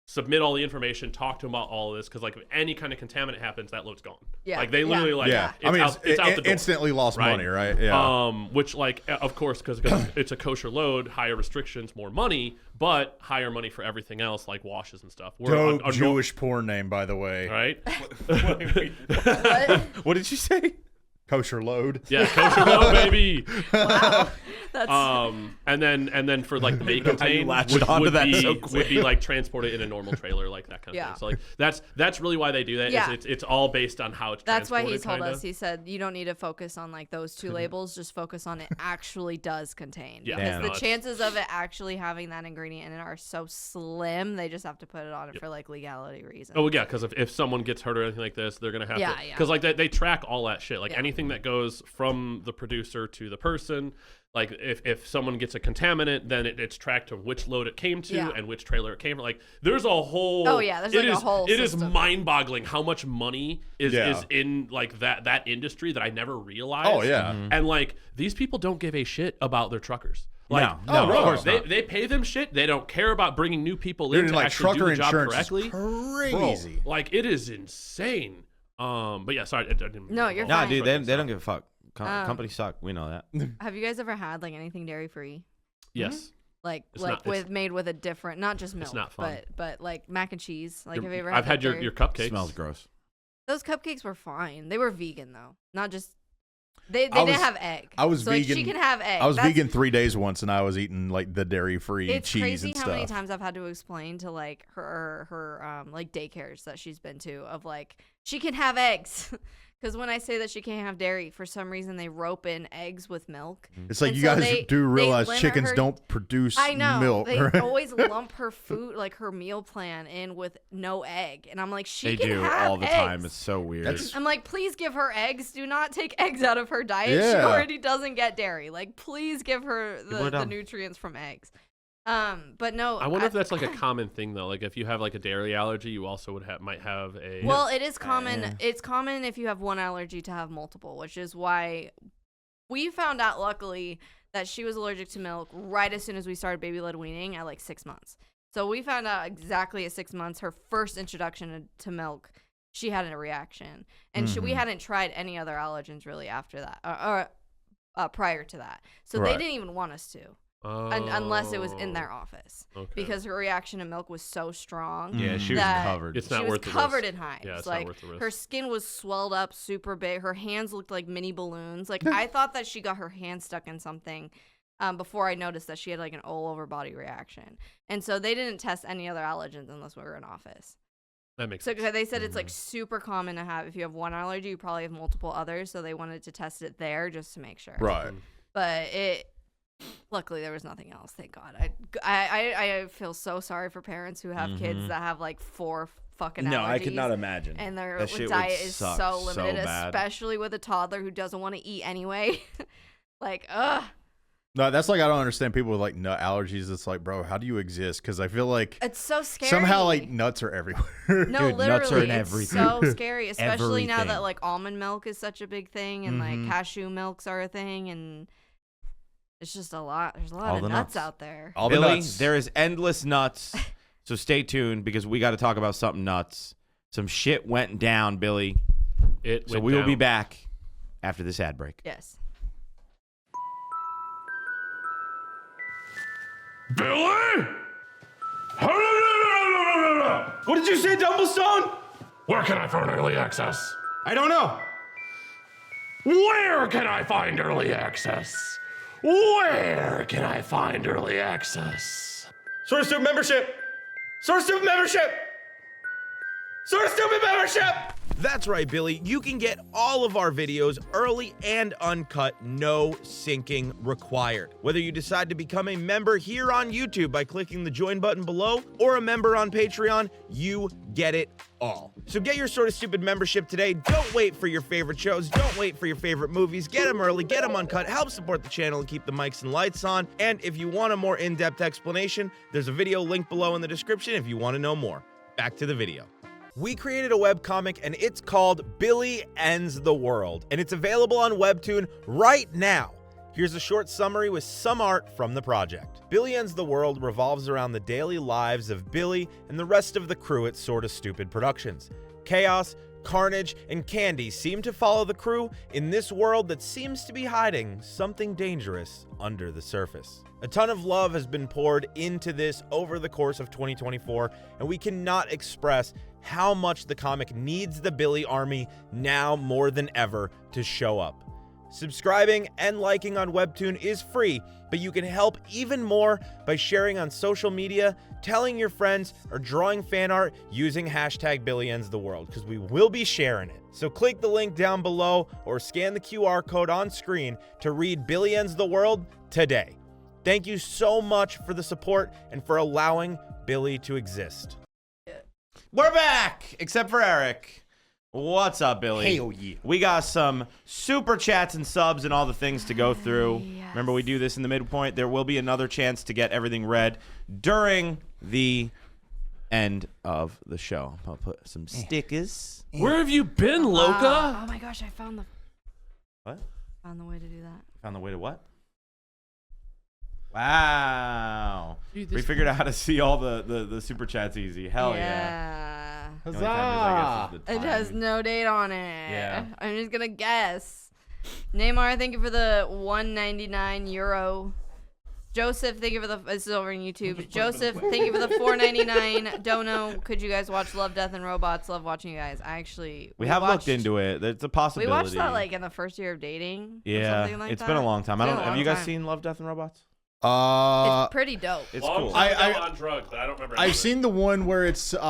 submit all the information, talk to him about all of this, because like if any kind of contaminant happens, that load's gone. Yeah. Like they Yeah. literally like yeah. it's out, it's out the door. Instantly lost Right. money, right? Yeah. Which like of course because it's a kosher load, higher restrictions, more money, but higher money for everything else like washes and stuff. We're Dope a Jewish porn name, by the way. right? What? What did you say? Kosher load. Yeah, kosher load, baby. Wow. That's And then for like the may know how you contain latched would, onto would that be so would quick. be like transported in a normal trailer, like that kind of Yeah. thing. So like that's really why they do that. is Yeah. it's all based on how it's That's why he transported, told kinda. us. He said you don't need to focus on like those 2 labels. Just focus on it actually does contain. Yeah. Because Damn. the No, it's- chances of it actually having that ingredient in it are so slim. They just have to put it on it for like legality reasons. Oh yeah, because if someone gets hurt or anything like this, they're gonna have Yeah, to. yeah. Because like they track all that shit. Like Yeah. anything that goes from the producer to the person. Like if someone gets a contaminant, then it's tracked to which load it came to Yeah. and which trailer it came from. Like there's a whole. Oh, yeah, there's, it like, a is- whole It is system. mind-boggling how much money is Yeah. in like that industry that I never realized. Oh, yeah. And like these people don't give a shit about their truckers. Like, No, bro, of course they, not. they pay them shit. They don't care about bringing new people Dude, in to like actually do trucker the job insurance correctly. is crazy. Bro, like it is insane. But yeah, sorry. I didn't No, you're Nah, fine. dude, they don't give a fuck. Um, Companies suck. We know that. Have you guys ever had like anything dairy free? Yes. like It's like not- with made with a different, not just milk, It's not fun. but like mac and cheese. Like, Your- have you ever I've had had your cupcakes. Smells gross. Those cupcakes were fine. They were vegan though, not just they I didn't was- have egg. I was so, like, vegan. she can have egg. I was That's- vegan 3 days once, and I was eating like the dairy-free It's cheese crazy and how stuff. many times I've had to explain to like her like daycares that she's been to of like she can have eggs. Because when I say that she can't have dairy, for some reason they rope in eggs with milk. It's like And you so guys they- do they realize limit chickens her- don't produce I know. milk. They right? always lump her food, like her meal plan, in with no egg. And I'm like, she They can do have all the eggs. time. It's so weird. That's- I'm like, please give her eggs. Do not take eggs out of her diet. She Yeah. already doesn't get dairy. Like, please give her People are the dumb. nutrients from eggs. But no. I wonder if that's like a common thing though. Like if you have like a dairy allergy, you also might have a. Well, it is common. Yeah. It's common if you have one allergy to have multiple, which is why we found out, luckily, that she was allergic to milk right as soon as we started baby-led weaning at like 6 months. So we found out exactly at 6 months, her first introduction to milk, she had a reaction. And we hadn't tried any other allergens really after that, or prior to that. So they Right. didn't even want us to. Oh. Unless it was in their office, Okay. because her reaction to milk was so strong. yeah, she was that covered. It's she not was worth the covered risk. in hives. Yeah, it's like not worth the risk. her skin was swelled up, super big. Her hands looked like mini balloons. Like I thought that she got her hand stuck in something. Before I noticed that she had like an all over body reaction, and so they didn't test any other allergens unless we were in office. That makes So sense. they said it's like super common to have. If you have one allergy, you probably have multiple others. So they wanted to test it there just to make sure. Right. But luckily there was nothing else. Thank God. I feel so sorry for parents who have kids that have like 4 fucking allergies. No, I could not imagine. And their That shit would diet is suck so so limited, bad. especially with a toddler who doesn't want to eat anyway. Like, ugh. No, that's like I don't understand people with like nut allergies. It's like, bro, how do you exist? Because I feel like It's so scary. somehow like nuts are everywhere. No, Dude, literally, nuts are in it's everything. so scary, especially now Everything. that like almond milk is such a big thing, and like cashew milks are a thing, and it's just a lot. There's a lot All of the nuts nuts. out there. All the Billy, nuts. there is endless nuts. So stay tuned because we got to talk about something nuts. Some shit went down, Billy. So we will be back after this ad break. Yes. Billy? What did you say, Dumblestone? Where can I find early access? I don't know. Where can I find early access? Where can I find early access? Sort of Stupid membership. Sort of Stupid membership. Sort of Stupid membership. That's right, Billy. You can get all of our videos early and uncut, no syncing required. Whether you decide to become a member here on YouTube by clicking the join button below or a member on Patreon, you get it all. So get your Sort of Stupid membership today. Don't wait for your favorite shows. Don't wait for your favorite movies. Get them early, get them uncut, help support the channel and keep the mics and lights on. And if you want a more in-depth explanation, there's a video linked below in the description if you want to know more. Back to the video. We created a webcomic and it's called Billy Ends the World, and it's available on Webtoon right now. Here's a short summary with some art from the project. Billy Ends the World revolves around the daily lives of Billy and the rest of the crew at Sorta Stupid Productions. Chaos, carnage, and candy seem to follow the crew in this world that seems to be hiding something dangerous under the surface. A ton of love has been poured into this over the course of 2024, and we cannot express how much the comic needs the Billy Army now more than ever to show up. Subscribing and liking on Webtoon is free, but you can help even more by sharing on social media, telling your friends, or drawing fan art using hashtag BillyEndsTheWorld, because we will be sharing it. So click the link down below or scan the QR code on screen to read Billy Ends the World today. Thank you so much for the support and for allowing Billy to exist. We're back, except for Eric. What's up, Billy? Hell yeah. We got some super chats and subs and all the things to go through. Yes. Remember, we do this in the midpoint. There will be another chance to get everything read during the end of the show. I'll put some stickers. Where have you been, Loca? Oh my gosh, I found the What? the way to do that. Found the way to what? Wow. Dude, We this- figured out how to see all the super chats easy. Hell yeah. Yeah. The only time is, I guess, is the It has time. no date on it. Yeah. I'm just gonna guess. Neymar, thank you for the €199 Joseph, thank you for the. This is over on YouTube. Joseph, thank you for the $4.99. Dono, could you guys watch Love, Death, and Robots? Love watching you guys. We have looked into it. It's a possibility. We watched that like in the first year of dating. Yeah, or something like it's that. been a long time. Have you guys time. seen Love, Death, and Robots? It's pretty dope. It's Long cool. time ago on drugs, but I don't remember. I've seen the one where it's like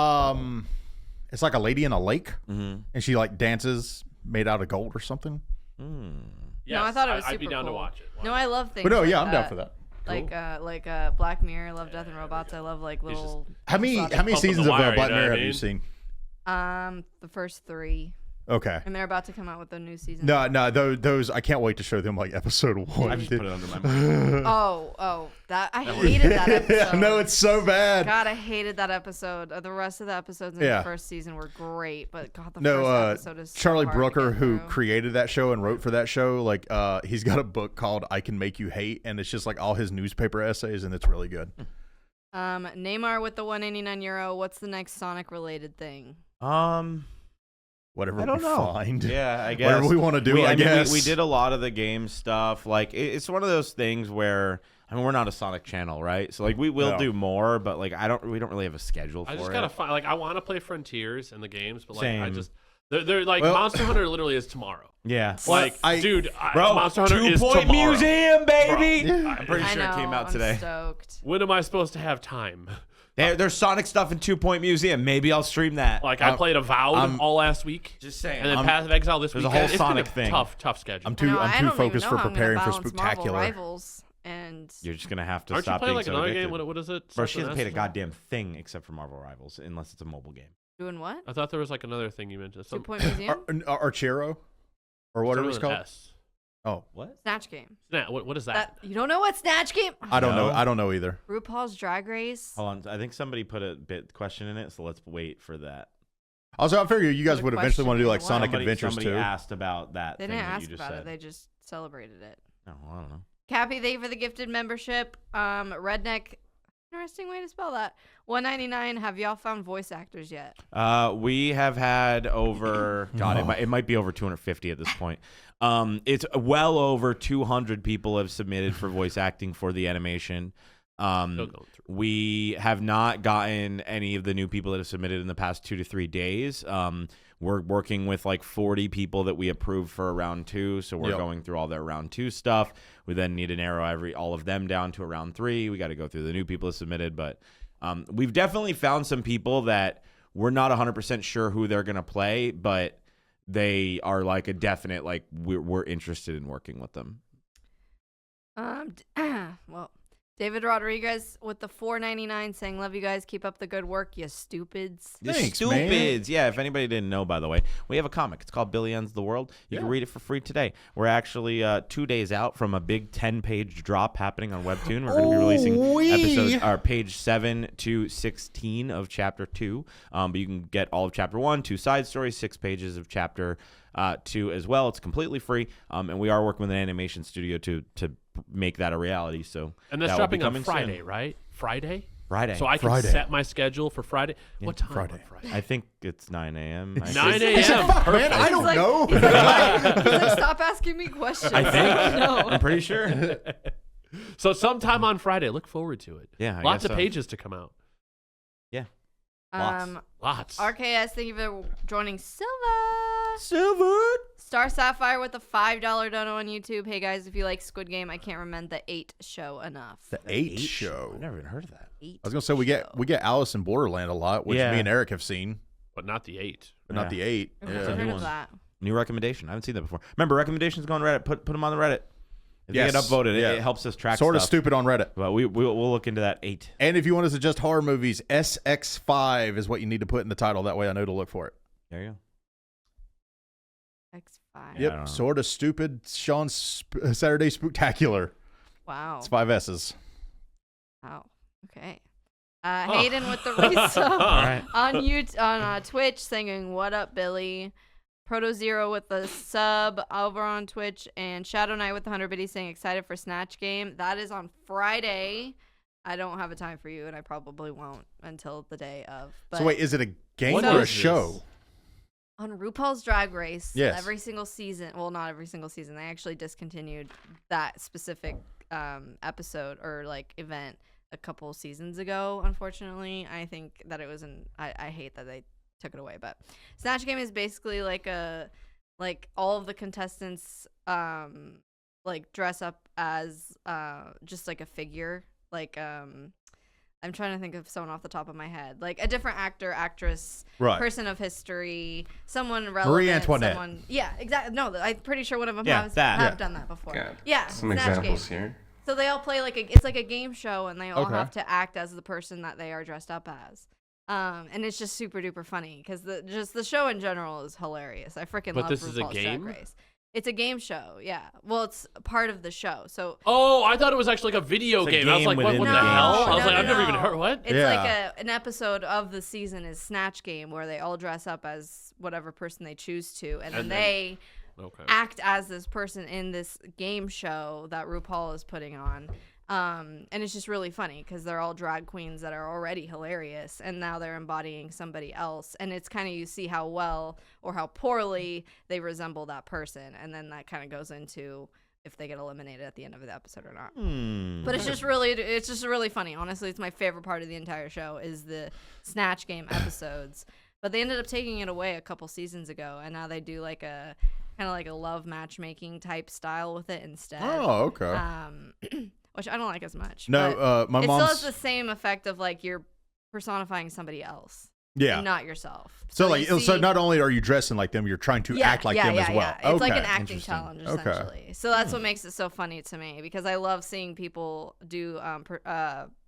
a lady in a lake, and she like dances made out of gold or something. Yes, No, I thought it was super I'd be down cool. to watch it. No, I love things. But no, like yeah, I'm down that. for that. Like Black Mirror, Love, Death, and Robots. I love like little. How many pumping seasons the of wire, Black you know Mirror what I have you mean? seen? The first 3, Okay. and they're about to come out with a new season. No, those I can't wait to show them like episode 1. I just put it under my mind. That I hated that episode. Yeah, no, it's so bad. God, I hated that episode. The rest of the episodes in Yeah. the first season were great, but God, the No, first episode is so Charlie hard to Brooker, get who through. created that show and wrote for that show, like he's got a book called "I Can Make You Hate," and it's just like all his newspaper essays, and it's really good. Neymar with the €189. What's the next Sonic related thing? Whatever I don't we know. find. Yeah, I guess. Whatever we want to do, I guess. We did a lot of the game stuff. Like, it's one of those things where, I mean, we're not a Sonic channel, right? So, like, we will do more, but, like, we don't really have a schedule for it. I just gotta find. Like, I want to play Frontiers and the games, but like, I Same. just they're like Well- Monster Hunter literally is tomorrow. Yeah. Like, dude, Bro, Monster Hunter is 2-Point tomorrow. Museum, baby! Bro, I'm pretty I sure know, it came out I'm today. stoked. When am I supposed to have time? There's Sonic stuff in 2-Point Museum. Maybe I'll stream that. Like, I played Avowed all last week. Just saying. And then Path of Exile this there's a weekend. whole It's gonna Sonic be a thing. Tough schedule. I'm I too don't even focused know for how I'm gonna preparing for balance Marvel Spooktacular. Rivals and You're just going to have to Aren't you stop playing being like so another addicted. game? What is it? Bro, she hasn't Something paid a else? goddamn thing except for Marvel Rivals, unless it's a mobile game. doing what? I thought there was like another thing you mentioned. 2-Point Museum? Archero, or whatever it's called. S. Oh, What? Snatch Game. What is that? You don't know what Snatch Game? I don't know. No. I don't know either. RuPaul's Drag Race. Hold on. I think somebody put a bit question in it, so let's wait for that. Also, I figure you guys Good would eventually want to do like question. Sonic Somebody Adventures somebody too. asked about that They thing didn't that ask you just about said. it. They just celebrated it. Oh, well, I don't know. Cappy, thank you for the gifted membership. Redneck, interesting way to spell that. $1.99. Have y'all found voice actors yet? We have had over it might be over 250 at this point. It's well over 200 people have submitted for voice acting for the animation. Still going through. We have not gotten any of the new people that have submitted in the past 2 to 3 days. We're working with like 40 people that we approved for round 2, so we're going through all their round 2 stuff. We then need to narrow all of them down to a round 3. We got to go through the new people that submitted, but we've definitely found some people that we're not 100% sure who they're gonna play, but they are like a definite like we're interested in working with them. Well, David Rodriguez with the $4.99 saying, "Love you guys. Keep up the good work, you stupids." The Thanks, stupids. Yeah, if anybody didn't know, by the way, we have a comic. It's called Billy Ends the World. You can read it for free today. We're actually 2 days out from a big 10-page drop happening on Webtoon. We're going to be releasing page 7 to 16 of chapter 2. But you can get all of chapter 1, 2 side stories, 6 pages of chapter 2 as well. It's completely free. And we are working with an animation studio to make that a reality. So And that's that will be dropping on coming Friday, soon. right? Friday? Friday. So I can Friday. set my schedule for Friday. What time Friday. on Friday? I think it's 9 a.m. 9 a.m. Man, Perfect. I don't He's like- know. He's like, stop asking me questions. I think. No. I'm pretty sure. So sometime on Friday. Look forward to it. Yeah, I Lots guess of so. pages to come out. Lots. RKS, thank you for joining Silva. Silver. Star Sapphire with a $5 dono on YouTube. Hey guys, if you like Squid Game, I can't recommend the 8 show enough. The 8 show. I've never even heard of that. 8 I was gonna say we get Alice in Borderland a lot, which Yeah. me and Eric have seen, But not the 8. but not Yeah. the 8. I've Yeah. never heard new of one. that. New recommendation. I haven't seen that before. Remember, recommendations go on Reddit. Put them on the Reddit. If Yes. they get upvoted, Yeah. it helps us track Sort of stuff. stupid on Reddit. But we'll look into that 8. And if you want to suggest horror movies, SX5 is what you need to put in the title. That way I know to look for it. There you go. X5. Yeah. I don't know. Yep. Sort of stupid Sean's Saturday Spooktacular. Wow. It's 5 S's. Wow. Okay. Hayden with the resub right. on Twitch singing "What Up, Billy." Proto Zero with the sub over on Twitch, and Shadow Knight with the 100 biddies saying excited for Snatch Game. That is on Friday. I don't have a time for you, and I probably won't until the day of. But So wait, is it a game What or a is show? this? on RuPaul's Drag Race, Yes. every single season, well, not every single season, they actually discontinued that specific episode or like event a couple seasons ago. Unfortunately, I think that it was I hate that they took it away. But Snatch Game is basically like all of the contestants like dress up as just like a figure, like I'm trying to think of someone off the top of my head, like a different actor, actress, person of history, someone relevant. Marie Antoinette. Yeah, exactly. No, I'm pretty sure one of them have done that before. God. Yeah, Some Snatch examples Game. here. So they all play it's like a game show, and they all have to act as the person that they are dressed up as. And it's just super duper funny because the show in general is hilarious. I freaking love this is a RuPaul's game? Drag Race. It's a game show, yeah. Well, it's part of the show. So I thought it was actually like a video game. I was like, what the hell? I was like, I've never even heard what? It's like an episode of the season is Snatch Game, where they all dress up as whatever person they choose to, and then they act as this person in this game show that RuPaul is putting on. And it's just really funny because they're all drag queens that are already hilarious, and now they're embodying somebody else. And it's kind of, you see how well or how poorly they resemble that person, and then that kind of goes into if they get eliminated at the end of the episode or not. But it's just really funny. Honestly, it's my favorite part of the entire show is the Snatch Game episodes. But they ended up taking it away a couple seasons ago, and now they do like a kind of like a love matchmaking type style with it instead. Oh, okay. Which I don't like as much. No, my it mom's... still has the same effect of like you're personifying somebody else. Yeah. And not yourself. So not only are you dressing like them, you're trying to act like them as well. Yeah. It's like an acting challenge, essentially. So that's what makes it so funny to me, because I love seeing people do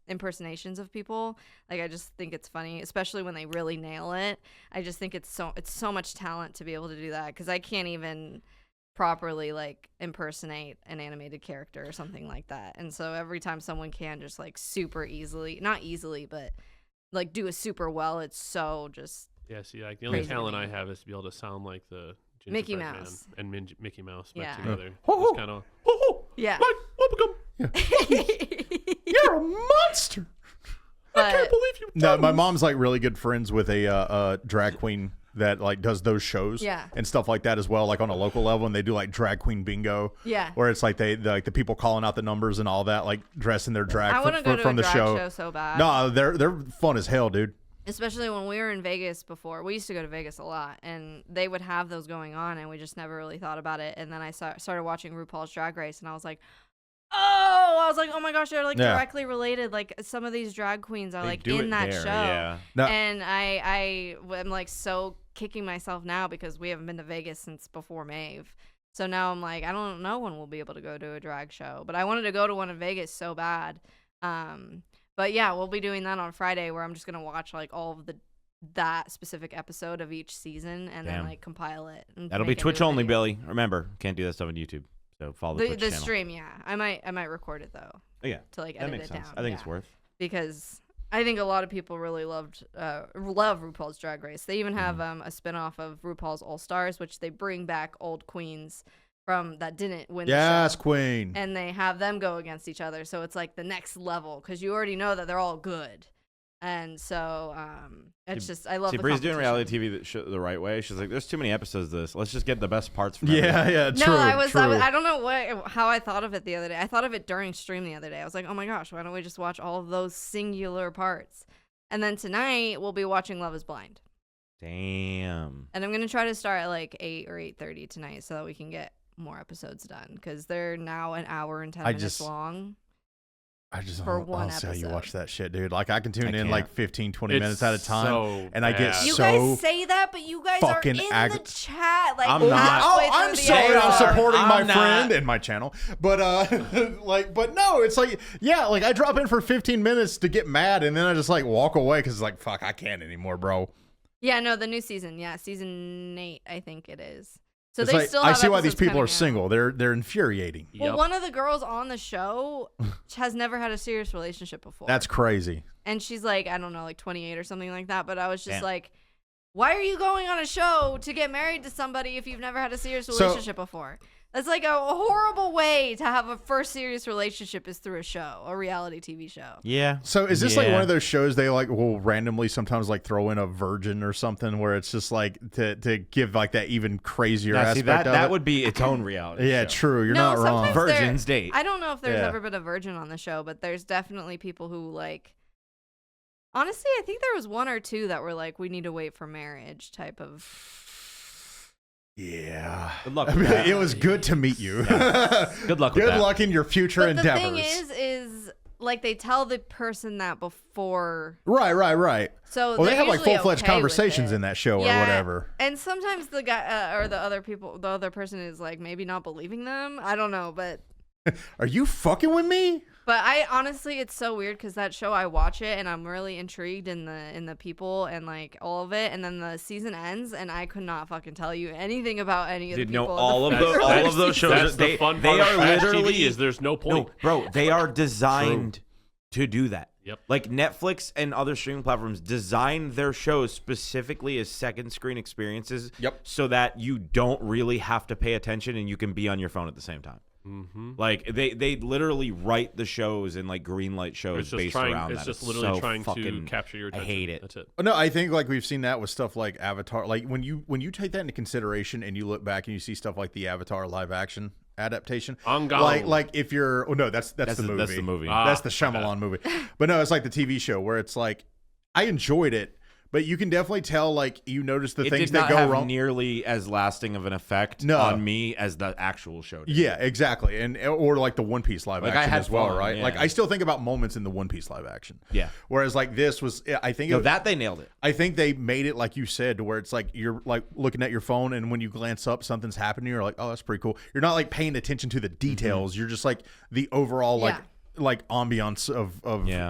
impersonations of people. Like, I just think it's funny, especially when they really nail it. I just think it's so much talent to be able to do that, because I can't even properly like impersonate an animated character or something like that. And so every time someone can just like super easily, not easily, but like do it super well, it's so just see, like the only talent I have is to be able to sound like the Mickey Mouse and Mickey Mouse back Yeah. together. Ho, It's kind of yeah. You're a monster. But, I can't believe you. No, my mom's like really good friends with a drag queen that like does those shows and stuff like that as well, like on a local level, and they do like drag queen bingo. Yeah. Where it's like the people calling out the numbers and all that, like dressing their drag I want to go to from a the drag show. show so bad. No, they're fun as hell, dude. Especially when we were in Vegas before. We used to go to Vegas a lot, and they would have those going on, and we just never really thought about it. And then I started watching RuPaul's Drag Race, and I was like, oh my gosh, they're like directly related. Like, some of these drag queens are like in that show. Yeah. No. And I am like so kicking myself now because we haven't been to Vegas since before Maeve. So now I'm like, I don't know when we'll be able to go to a drag show, but I wanted to go to one in Vegas so bad. But yeah, we'll be doing that on Friday, where I'm just gonna watch like all of that specific episode of each season and then like compile it. And That'll be make it Twitch into a only, video. Billy. Remember, can't do that stuff on YouTube. So follow the Twitch the channel. stream. Yeah, I might record it though. Oh, yeah, to like that edit makes it sense. down. I think it's worth. Because I think a lot of people really love RuPaul's Drag Race. They even have a spinoff of RuPaul's All Stars, which they bring back old queens from that didn't win the show. Queen. And they have them go against each other. So it's like the next level, because you already know that they're all good. And so it's just, I love the Bree's doing competition. reality TV the right way. She's like, there's too many episodes of this. Let's just get the best parts from Yeah, true. No, I true. don't know how I thought of it the other day. I thought of it during stream the other day. I was like, oh my gosh, why don't we just watch all of those singular parts? And then tonight we'll be watching Love is Blind. Damn. And I'm going to try to start at like 8 or 8:30 tonight so that we can get more episodes done, because they're now an hour and 10 minutes long. I just for don't one see how you episode. watch that shit, dude. Like, I can tune in can't. like 15, 20 It's minutes at a time, so and I get bad. You so... guys say that, but you guys are fucking in the chat. Like, I'm not. halfway through I'm the sorry, I'm episode. supporting my I'm not. friend and my channel, but but no, it's like, yeah, like I drop in for 15 minutes to get mad, and then I just like walk away because it's like, fuck, I can't anymore, bro. Yeah, no, the new season. Yeah, season 8, I think it is. So It's they like, still I have see why these episodes people are coming out. single. They're infuriating. Well, one of the girls on the show has never had a serious relationship before. That's crazy. And she's like, I don't know, like 28 or something like that. But I was just like, why are you going on a show to get married to somebody if you've never had a serious relationship before? That's like a horrible way to have a first serious relationship is through a reality TV show. Yeah. So is this like one of those shows they like will randomly sometimes like throw in a virgin or something where it's just like to give like that even crazier aspect of it? That would be its own reality Yeah, show. true. You're not wrong. sometimes Virgins date. I don't know if there's ever been a virgin on the show, but there's definitely people who like. Honestly, I think there was one or two that were like, we need to wait for marriage type of. Yeah. Good luck I with mean, that. it was good to meet you. Good luck with Good that. luck in your future But endeavors. the thing is like they tell the person that before. Right. So Well, they have like usually full-fledged okay with conversations it. in that show or Yeah, whatever. And sometimes the guy or the other person is like maybe not believing them. I don't know, but Are you fucking with me? But I honestly, it's so weird because that show I watch it and I'm really intrigued in the people and like all of it, and then the season ends and I could not fucking tell you anything about any of the people. all of those shows. That's the fun part of Fast TV is there's no point. No, bro, they are designed to do that. Yep. Like Netflix and other streaming platforms design their shows specifically as second screen experiences. Yep. So that you don't really have to pay attention and you can be on your phone at the same time. Mm-hmm. Like they literally write the shows and like green light shows based around that. It's just literally so trying to fucking- capture your attention. I hate it. That's it. No, I think like we've seen that with stuff like Avatar. Like when you take that into consideration and you look back and you see stuff like the Avatar live action adaptation. Like if you're that's the movie. That's the movie. That's the Shyamalan movie. But no, it's like the TV show where it's like I enjoyed it, but you can definitely tell like you notice the It things did not that go have wrong. nearly as lasting of an effect on me as the actual show did. Yeah, exactly. And or like the One Piece live Like, I action had as well, fun, right? yeah. Like I still think about moments in the One Piece live action. Yeah. Whereas like this was I think No, that they nailed it. I think they made it like you said, to where it's like you're like looking at your phone, and when you glance up, something's happening. You're like, oh, that's pretty cool. You're not like paying attention to the details. You're just like the overall like ambiance of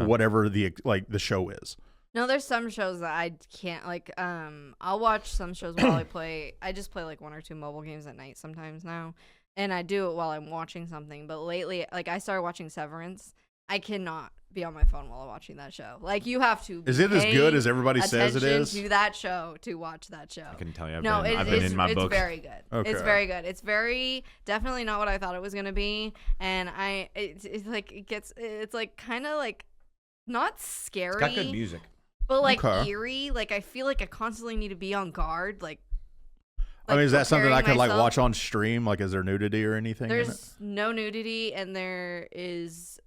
whatever the show is. No, there's some shows that I can't like. I'll watch some shows while I play. I just play like 1 or 2 mobile games at night sometimes now, and I do it while I'm watching something. But lately, like I started watching Severance. I cannot be on my phone while I'm watching that show. Like you have to. Is it as good as everybody says it is? To that show to watch that show. I can tell you, I've been in my book. It's very good. Okay. It's very good. It's very definitely not what I thought it was gonna be, and it's like it's like kind of like not scary. It's got good music. But like Okay. eerie, like I feel like I constantly need to be on guard. Like I mean, is that something I could like myself. watch on stream? Like, is there nudity or anything? in it? There's no nudity, and there's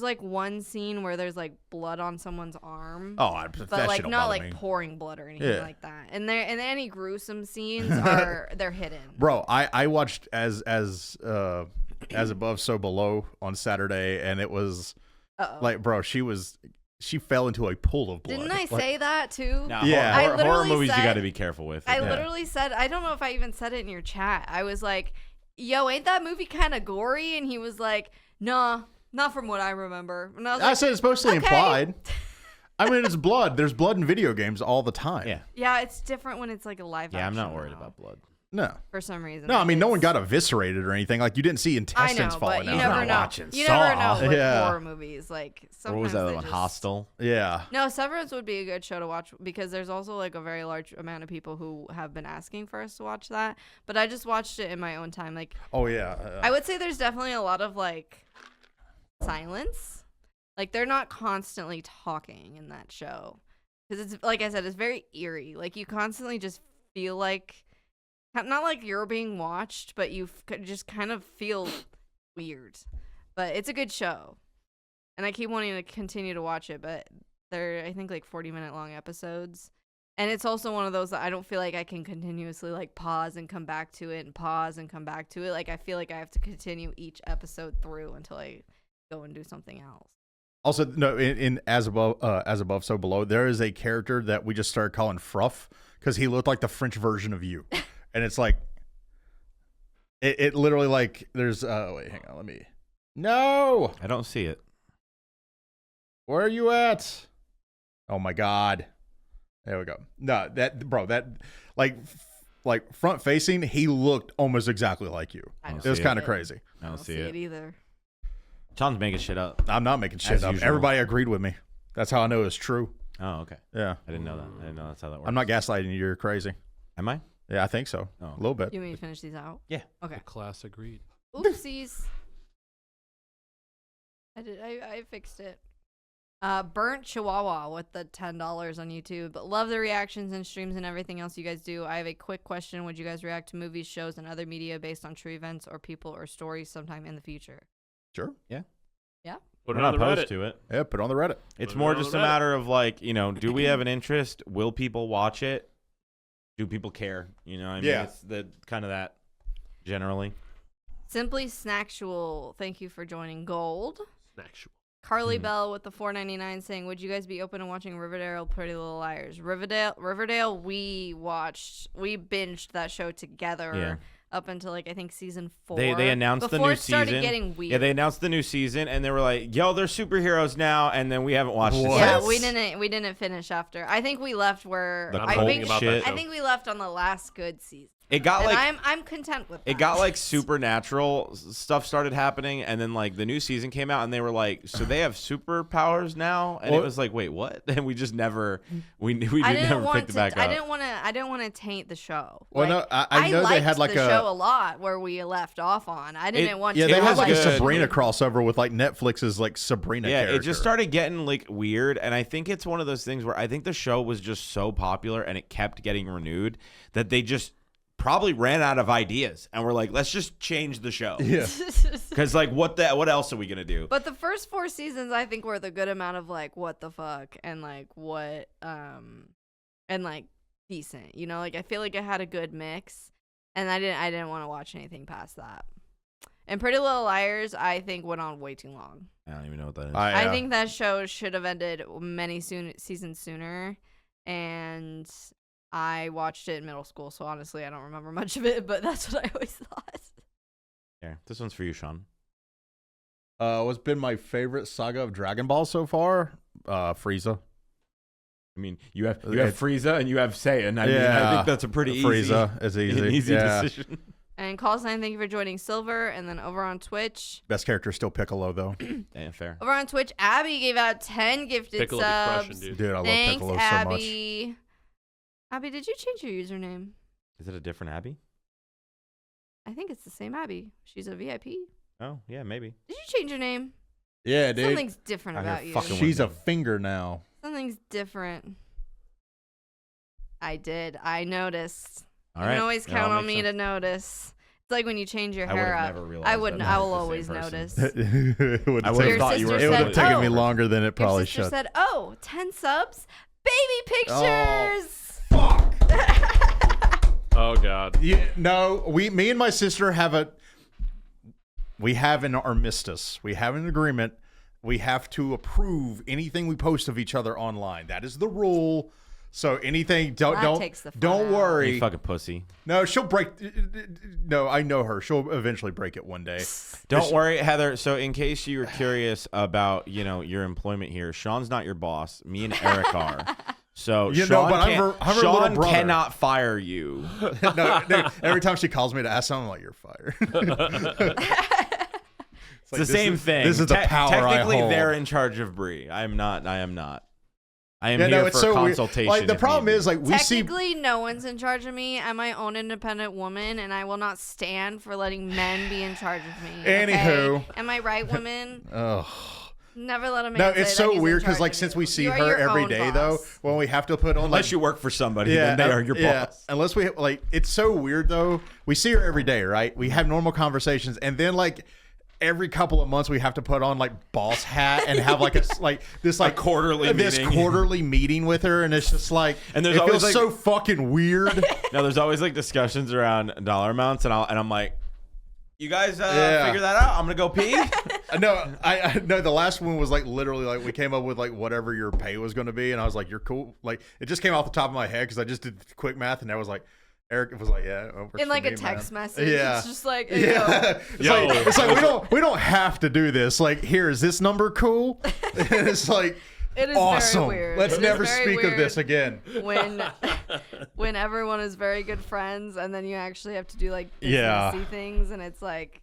like one scene where there's like blood on someone's arm. Oh, but that like shit'll not bother like me. pouring blood or anything Yeah. like that. And any gruesome scenes they're hidden. Bro, I watched as above so below on Saturday, and it was like, bro, she fell into a pool of blood. Didn't I Like, say that too? No, Yeah. I horror literally movies you said- got to be careful with. I literally said, I don't know if I even said it in your chat. I was like, yo, ain't that movie kind of gory? And he was like, nah, not from what I remember. And I was I like, said it's mostly okay. implied. I mean, it's blood. There's blood in video games all the time. Yeah. yeah, it's different when it's like a live Yeah, I'm action not worried though, about blood. No. for some reason. No, I mean, no one It's- got eviscerated or anything. Like, you didn't see I intestines know, falling but you out. never not know. watching You never know Saw. with Yeah. horror movies. Like sometimes What was that they one? just- Hostel? Yeah. No, Severance would be a good show to watch because there's also like a very large amount of people who have been asking for us to watch that. But I just watched it in my own time. Like Oh, yeah. I would say there's definitely a lot of like silence. Like they're not constantly talking in that show because it's like I said, it's very eerie. Like you constantly just feel like not like you're being watched, but you just kind of feel weird. But it's a good show, and I keep wanting to continue to watch it. But they're I think like 40-minute long episodes. And it's also one of those that I don't feel like I can continuously like pause and come back to it and pause and come back to it. Like I feel like I have to continue each episode through until I go and do something else. Also, no, in as above, so below, there is a character that we just started calling Ruff because he looked like the French version of you. And it's like, it literally like, there's, wait, hang on, let me, no, I don't see it. where are you at? Oh my God. There we go. No, like front facing, he looked almost exactly like you. I don't It was see kind it. of crazy. I don't see it it. either. John's making shit up. I'm not making shit As up. usual. Everybody agreed with me. That's how I know it's true. Oh, okay. Yeah. I didn't know that. I didn't know that's how that works. I'm not gaslighting you. You're crazy. Am I? Yeah, I think so. Oh. A little bit. You mean to finish these out? Yeah. Okay. Classic read. Oopsies. I fixed it. Burnt Chihuahua with the $10 on YouTube. Love the reactions and streams and everything else you guys do. I have a quick question. Would you guys react to movies, shows, and other media based on true events or people or stories sometime in the future? Sure. Yeah? Put We're it on not the opposed Reddit. to it. Yeah, put it on the Reddit. It's Put it more on just the a Reddit. matter of like, do we have an interest? Will people watch it? Do people care? I mean, Yeah. it's the kind of that generally. Simply Snacksual, thank you for joining Gold. Actual. Carly Bell with the $4.99 saying, would you guys be open to watching Riverdale, Pretty Little Liars? Riverdale, we binged that show together. Yeah. Up until I think season 4. They announced the before new it started season. getting weird. Yeah, they announced the new season and they were like, "Yo, they're superheroes now," and then we haven't watched it. What? Yeah, since. we didn't finish after. I think we left where The I cult think shit. I think we left on the last good season. It got And like I'm content with that. it got like supernatural stuff started happening, and then like the new season came out, and they were like, "So they have superpowers now?" And Well- it was like, "Wait, what?" And we just never we I did didn't never want picked to. it back I up. didn't want to taint the show. Well, no, I know they liked had like the a show a lot where we left off on. I didn't want yeah, to. they It had was like a good. Sabrina crossover with like Netflix's like Sabrina. Yeah, character. it just started getting like weird, and I think it's one of those things where I think the show was just so popular and it kept getting renewed that they just probably ran out of ideas and we're like, let's just change the show. Yeah. Because like, what else are we gonna do? But the first 4 seasons, I think, were the good amount of like, what the fuck, and like what, and like decent. Like I feel like it had a good mix, and I didn't want to watch anything past that. And Pretty Little Liars, I think, went on way too long. I don't even know what that is. I think that show should have ended many seasons sooner, and I watched it in middle school, so honestly, I don't remember much of it, but that's what I always thought. Here, this one's for you, Sean. What's been my favorite saga of Dragon Ball so far? Frieza. I mean, you have Frieza and you have Saiyan. I mean, Yeah. I think that's a pretty Frieza is easy, easy. an easy Yeah. decision. And Call9, thank you for joining Silver, and then over on Twitch. Best character is still Piccolo though. Yeah, fair. Over on Twitch, Abby gave out 10 gifted Piccolo be subs. crushing, dude. Dude, I love Thanks, Piccolo so much. Abby. Abby, did you change your username? Is it a different Abby? I think it's the same Abby. She's a VIP. Did Oh, yeah, maybe. you change your name? Yeah, dude. Something's different I hear about you. fucking She's a with me. finger now. Something's different. I did. I noticed. All You right. can always It all count on makes me to sense. notice. It's like when you change your I would've hair up. never realized I that wouldn't. we I were will the same always person. notice. it would I have would've Your thought you were. sister it would have said, taken "Oh." me longer than it Your probably sister should. said, "Oh, 10 subs, baby pictures." Oh God. No, me and my sister have an armistice. We have an agreement. We have to approve anything we post of each other online. That is the rule. So anything, That takes the fun don't out. worry. You fucking pussy. No, she'll break. No, I know her. She'll eventually break it one day. Don't worry, Heather. So, in case you were curious about, your employment here, Sean's not your boss. Me and Eric are. So, You know, Sean, but I'm her little Sean brother. cannot fire you. No, every time she calls me to ask something, I'm like, you're fired. It's the same thing. This is the power I Technically, hold. they're in charge of Bree. I am not. I am Yeah, here no, for it's so weird. consultation. Like the if problem need be. is, like we see. Technically, no one's in charge of me. I'm my own independent woman, and I will not stand for letting men be in charge of me. Anywho. Okay? Am I right, women? Ugh. Never let a man No, say it's that so he's in weird because, charge like, of since you. we see You are her your every own day, though, boss. when we have to put on, Unless like, you work for somebody, then they are your boss. Unless we like, it's so weird though. We see her every day, right? We have normal conversations, and then like every couple of months we have to put on like boss hat and have like this quarterly meeting. quarterly meeting with her, and it's just like, And there's it always, feels like- so fucking weird. Now, there's always like discussions around dollar amounts, and I'm like, you guys Yeah. figure that out. I'm gonna go pee. No, I no. The last one was like literally like we came up with like whatever your pay was going to be, and I was like, "You're cool." Like it just came off the top of my head because I just did quick math, and I was like, Eric was like, "Yeah." It works In for like me, a text man." message. Yeah. It's just like, Yeah, it's like we don't have to do this. Like, here, is this number cool? And it's like, It is awesome. very weird. Let's It is never very speak of weird this again. when everyone is very good friends, and then you actually have to do like Yeah. businessy things, and it's like.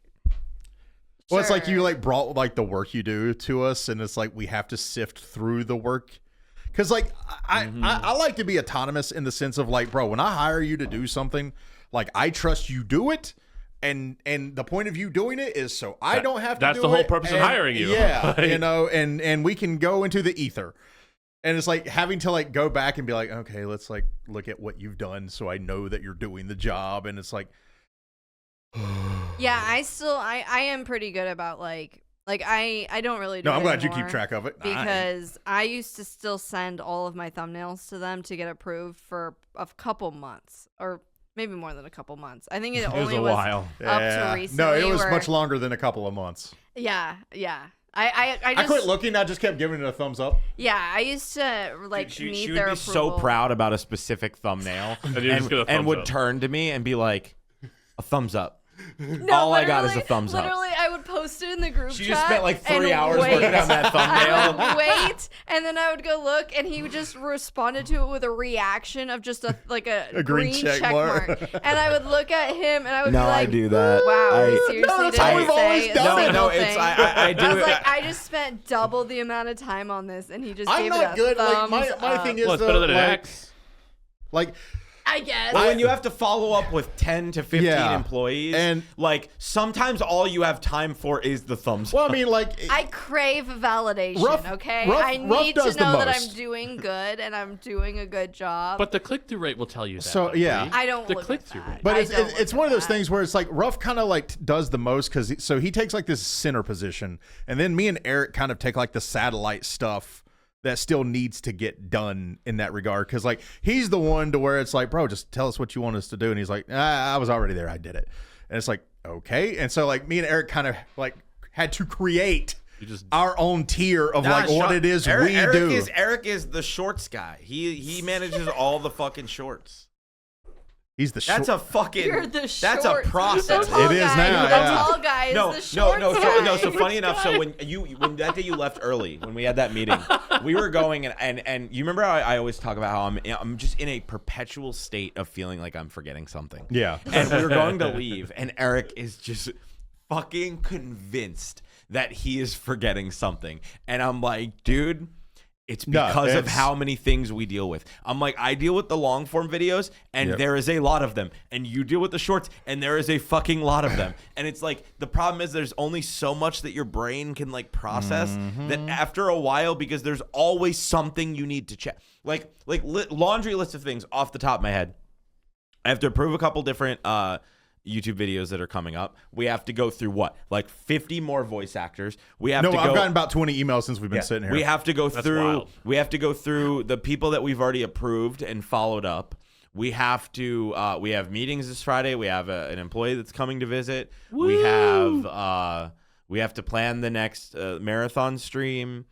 Well, it's like sure. you like brought like the work you do to us, and it's like we have to sift through the work Because like I like to be autonomous in the sense of like, bro, when I hire you to do something, like I trust you do it. And the point of you doing it is so I don't have to do it. That's the whole purpose of hiring you. Yeah, you know, and we can go into the ether. And it's like having to like go back and be like, okay, let's like look at what you've done so I know that you're doing the job. And it's like, yeah, I am pretty good about like I don't really do no, I'm it glad you anymore keep track of it. because I used to still send all of my thumbnails to them to get approved for a couple months or maybe more than a couple months. I think it only was while. up to recently. No, it was where, much longer than a couple of months. Yeah. I just quit looking. I just kept giving it a thumbs up. Yeah, I used to like she meet would their be approval. so proud about a specific thumbnail And you're just gonna and thumbs would up. turn to me and be like, a thumbs up. No, All I got is a literally- thumbs up. Literally, I would post it in the group She chat. just spent like 3 and hours wait. working on that I thumbnail. would wait, and then I would go look, and he just responded to it with a reaction of just a green check mark. And I would look at him, and I would No, be like, I do that. Wow, I- he seriously No, that's didn't how we've say always a done it. single No, it's thing. I do I was it. like, I just spent double the amount of time on this, and he just I'm gave not it a good. Like thumbs my up. thing is Well, it's though, better than an like, X. like I guess. Well, when you have to follow up with 10 to 15 Yeah. employees, And- like sometimes all you have time for is the thumbs well, up. I mean, like I crave validation, Ruff- okay? Ruff- I Ruff need to does the know that I'm most. doing good and I'm doing a good job. But the click-through rate will tell you that. So, though, yeah. Bree. I don't The look at click-through that. rate. But I it's don't look it's one of at those that. things where it's like Ruff kind of like does the most because he takes like this center position, and then me and Eric kind of take like the satellite stuff that still needs to get done in that regard. Because like he's the one to where it's like, bro, just tell us what you want us to do, and he's like, I was already there, I did it, and it's like okay, and so like me and Eric kind of like had to create You just our own tier of Nah, like what Sean- it is Eric, we Eric do. Eric is the shorts guy. He manages all the fucking shorts. He's the That's short. a fucking. You're the That's a short- process. The tall It is guy, now, The yeah. tall guy is No, the short no. guy. So funny enough. So when that day you left early, when we had that meeting, we were going and you remember how I always talk about how I'm just in a perpetual state of feeling like I'm forgetting something. Yeah. And we were going to leave, and Eric is just fucking convinced that he is forgetting something, and I'm like, dude. It's No, because of it's- how many things we deal with. I'm like, I deal with the long form videos, and Yep. there is a lot of them. And you deal with the shorts, and there is a fucking lot of them. And it's like, the problem is there's only so much that your brain can like process that after a while, because there's always something you need to check. Like laundry list of things off the top of my head. I have to approve a couple different YouTube videos that are coming up. We have to go through what? Like 50 more voice actors. We have No, to I've go gotten about 20 emails since we've been sitting here. we have to go That's through. wild. We have to go through the people that we've already approved and followed up. We have to. We have meetings this Friday. We have an employee that's coming to visit. We have. We have to plan the next marathon stream.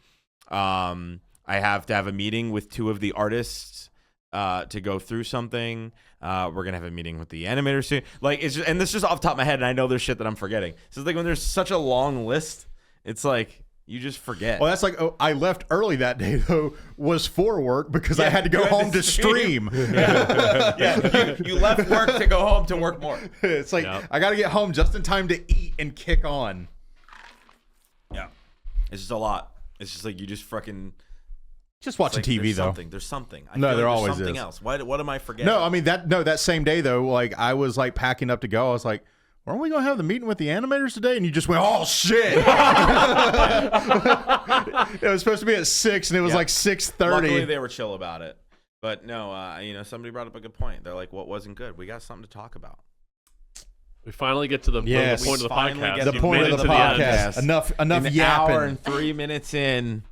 I have to have a meeting with 2 of the artists to go through something. We're gonna have a meeting with the animator soon. Like it's just, and this is just off the top of my head, and I know there's shit that I'm forgetting. So it's like when there's such a long list, it's like you just forget. Well, that's like I left early that day though was for work because I Yeah, had to go you had home to to stream. Yeah, you left work to go home to work more. It's like Yep. I got to get home just in time to eat and kick on. Yeah, it's just a lot. It's just like you just fucking Just watching it's like, TV there's though. Something. There's something. I No, feel there like there's always something is. else. What am I forgetting? No, I mean that same day though, like I was like packing up to go. I was like, "Aren't we gonna have the meeting with the animators today?" And you just went, "Oh shit!" It was supposed to be at 6, and it was Yeah. like Luckily 6:30. they were chill about it. But no, somebody brought up a good point. They're like, "What wasn't good? We got something to talk about." we finally get to the Yes. point of the We finally podcast. get The You've point made of it the to end. podcast. Enough An hour yapping. and 3 minutes in,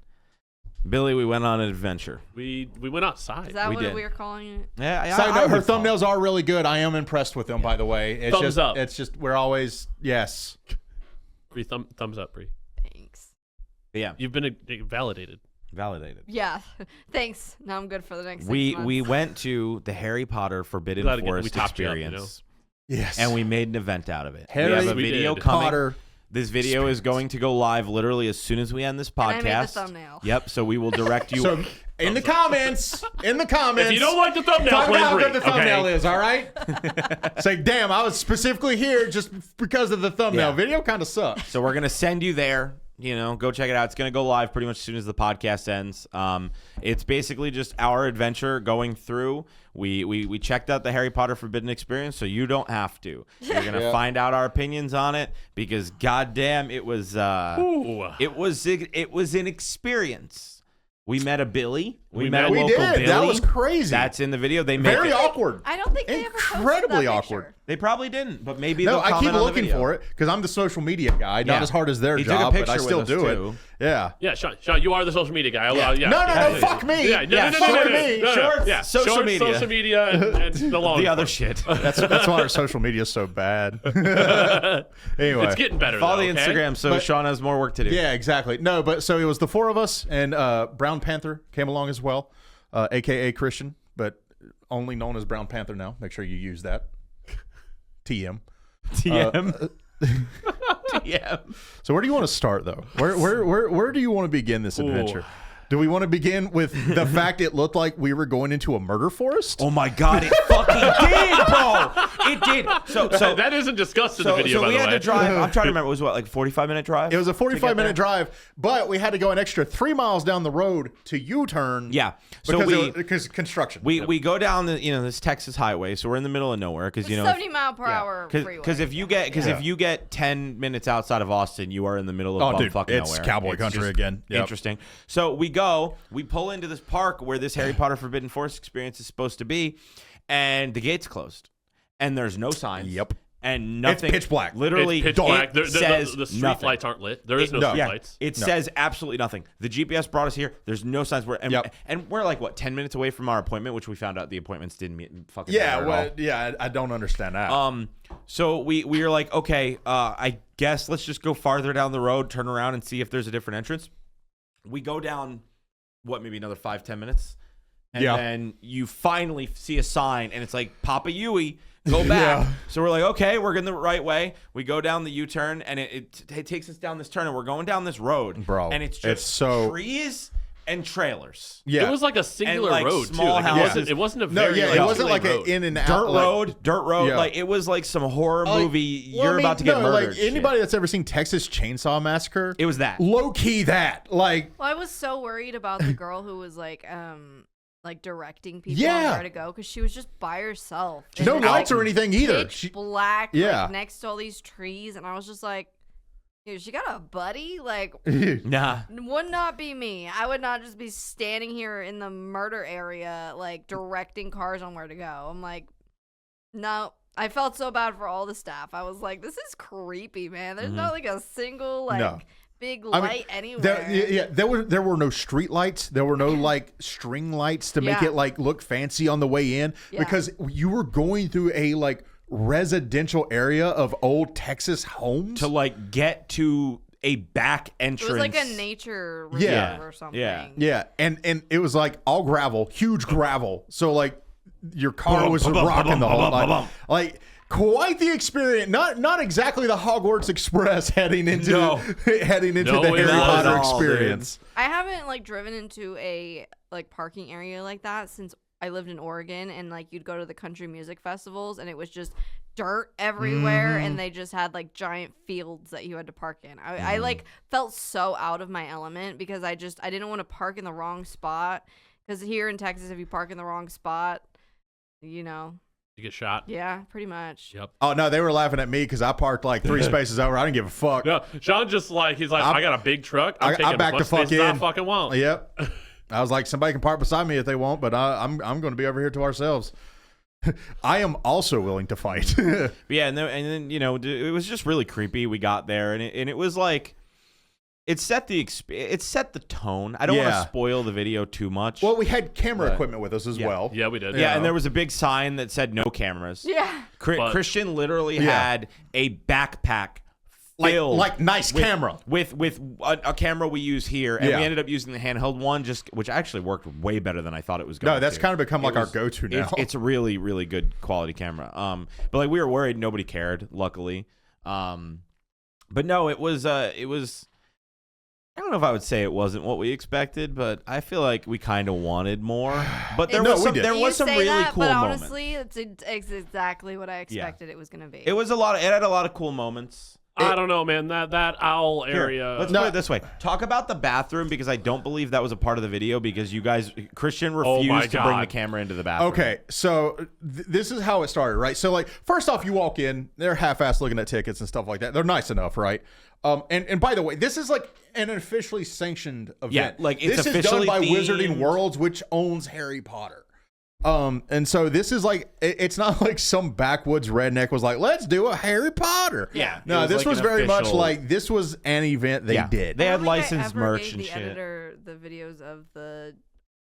Billy, we went on an adventure. We went outside. Is that We what did. we were calling it? Yeah, Side note, her thumbnails are really good. I am impressed with them, by the way. It's Thumbs just, up. It's just we're always yes. Bree, thumbs up, Bree. Thanks. Yeah, You've been validated. validated. Yeah. Thanks. Now I'm good for the next 6 We months. went to the Harry Potter Forbidden Glad to get- we Forest topped you up, experience, Yes. and we made an event out of it. Harry we have a We video did. coming. Potter. This video is going to go live literally as soon as we end this And I podcast. made the thumbnail. Yep. So we will direct you. So in the comments, If you don't like the thumbnail, talk please about how Bree. good the thumbnail Okay. is, all right? Say, damn, I was specifically here just because of the thumbnail. Yeah. Video kind of sucks. So we're gonna send you there. Go check it out. It's going to go live pretty much as soon as the podcast ends. It's basically just our adventure going through. We checked out the Harry Potter Forbidden Experience, so you don't have to. You're going to find out our opinions on it because goddamn, it was it was an experience. We met a Billy. We met a local Billy. That was crazy. That's in the video. They very awkward. I don't think they ever posted incredibly that awkward. picture. They probably didn't, but maybe No, they'll I comment keep on the looking video. for it because I'm the social media guy. Not as hard as their He took a job, but I picture still with do us, it. too. Yeah. Yeah, Sean, you are the social media guy. Yeah. No, fuck me. Yeah, no, fuck me. Shorts, Yeah, social shorts, media. social media, and the law The other enforcement. shit. That's why our social media is so bad. Anyway, It's getting better. Follow though, the okay? Instagram so Sean has more work to do. yeah, exactly. No, but so it was the four of us, and Brown Panther came along as well, aka Christian, but only known as Brown Panther now. Make sure you use that. TM. TM. TM. So where do you want to start though? Where do you want to begin this adventure? Do we want to begin with the fact it looked like we were going into a murder forest? Oh my god, it fucking did, bro. It did. So that isn't discussed in the video, so by we the had way. to drive. I'm trying to remember. It was what, like 45-minute drive? It was a to get 45-minute there? drive, but we had to go an extra 3 miles down the road to U-turn. Yeah. So because construction. we go down the this Texas highway, so we're in the middle of nowhere because 70 mile per hour freeway. Because if you get 10 minutes outside of Austin, you are in the middle of dude, bumfucking it's nowhere. cowboy country just again. Yep. Interesting. So we pull into this park where this Harry Potter Forbidden Forest experience is supposed to be, and the gate's closed, and there's no signs. Yep. And nothing. It's pitch black. Literally, It's pitch black. it says The street nothing. lights aren't lit. There is no street lights. It says absolutely nothing. The GPS brought us here. There's no signs. And we're like, what, 10 minutes away from our appointment, which we found out the appointments didn't fucking matter at all. I don't understand that. So we were like, okay, I guess let's just go farther down the road, turn around, and see if there's a different entrance. We go down, maybe another 5-10 minutes, and then you finally see a sign, and it's like Papa Yui. Go back. So we're like, okay, we're going the right way. We go down the U-turn, and it takes us down this turn, and we're going down this road, Bro, and it's it's just so- trees and trailers. It was like a singular like road too. small Like, houses. it wasn't a No, very it wasn't like road. an in and out Dirt road. Yeah. Like it was like some horror movie. Well, You're about to get murdered. Like anybody that's ever seen Texas Chainsaw Massacre, It was that. low key that. Like, Well, I was so worried about the girl who was like directing people Yeah. on where to go because she was just by herself. no And, lights like, or anything either. Pitch black, Yeah. like, next to all these trees, and I was just like, dude, she got a buddy? Like, Nah. would not be me. I would not just be standing here in the murder area, like, directing cars on where to go. I'm like, no. I felt so bad for all the staff. I was like, this is creepy, man. There's not, like, a single, like, No. big I mean, light anywhere. there were no street lights. There were no like string lights to make Yeah. it like look fancy on the way in Yeah. because you were going through a like residential area of old Texas homes. To like get to a back entrance. It was like a nature reserve Yeah. or something. Yeah, and it was like all gravel, huge gravel. So like your car was rocking the whole time. Like quite the experience. Not exactly the Hogwarts Express heading into No. the Harry it Potter wasn't. experience. I haven't like driven into a like parking area like that since I lived in Oregon, and like you'd go to the country music festivals and it was just dirt everywhere and they just had like giant fields that you had to park in. I like felt so out of my element because I didn't want to park in the wrong spot, because here in Texas if you park in the wrong spot, you know, You get shot. yeah, pretty much. Yep. Oh no, they were laughing at me because I parked like 3 spaces over. I didn't give a fuck. No, Sean he's like, I got a big truck. I'm taking backed as the much fuck space as I in. fucking want. Yep. I was like, somebody can park beside me if they want, but I'm going to be over here to ourselves. I am also willing to fight. But yeah, and then it was just really creepy. We got there, and it was like it set the tone. I don't want to Yeah. spoil the video too much. Well, we had camera But- equipment with us as Yeah. well. Yeah, we did. yeah, and there was a big sign that said no cameras. Yeah. But- Christian literally Yeah. had a backpack filled Like nice camera. with a camera we use here, and Yeah. we ended up using the handheld one, which actually worked way better than I thought it was going to. No, that's kind of become like our go-to now. It's a really, really good quality camera. But like we were worried, nobody cared. Luckily, but no, it was. I don't know if I would say it wasn't what we expected, but I feel like we kind of wanted more. But there No, was we some, did. there You was some say really that, cool but moments. honestly, it's exactly what I expected it was going to be. It was a lot. It had a lot of cool moments. I don't know, man. That owl area. Let's put it this way. Talk about the bathroom because I don't believe that was a part of the video because you guys, Christian refused to bring the camera into the bathroom. Okay, so this is how it started, right? So like, first off, you walk in, they're half-assed looking at tickets and stuff like that. They're nice enough, right? And by the way, this is like an officially sanctioned event. Yeah, like it's this is done by Wizarding Worlds, which owns Harry Potter. And so this is like, it's not like some backwoods redneck was like, let's do a Harry Potter. Yeah. No, this was very much like, this was an event they did. They I had don't think I licensed ever merch gave and the shit. editor the videos of the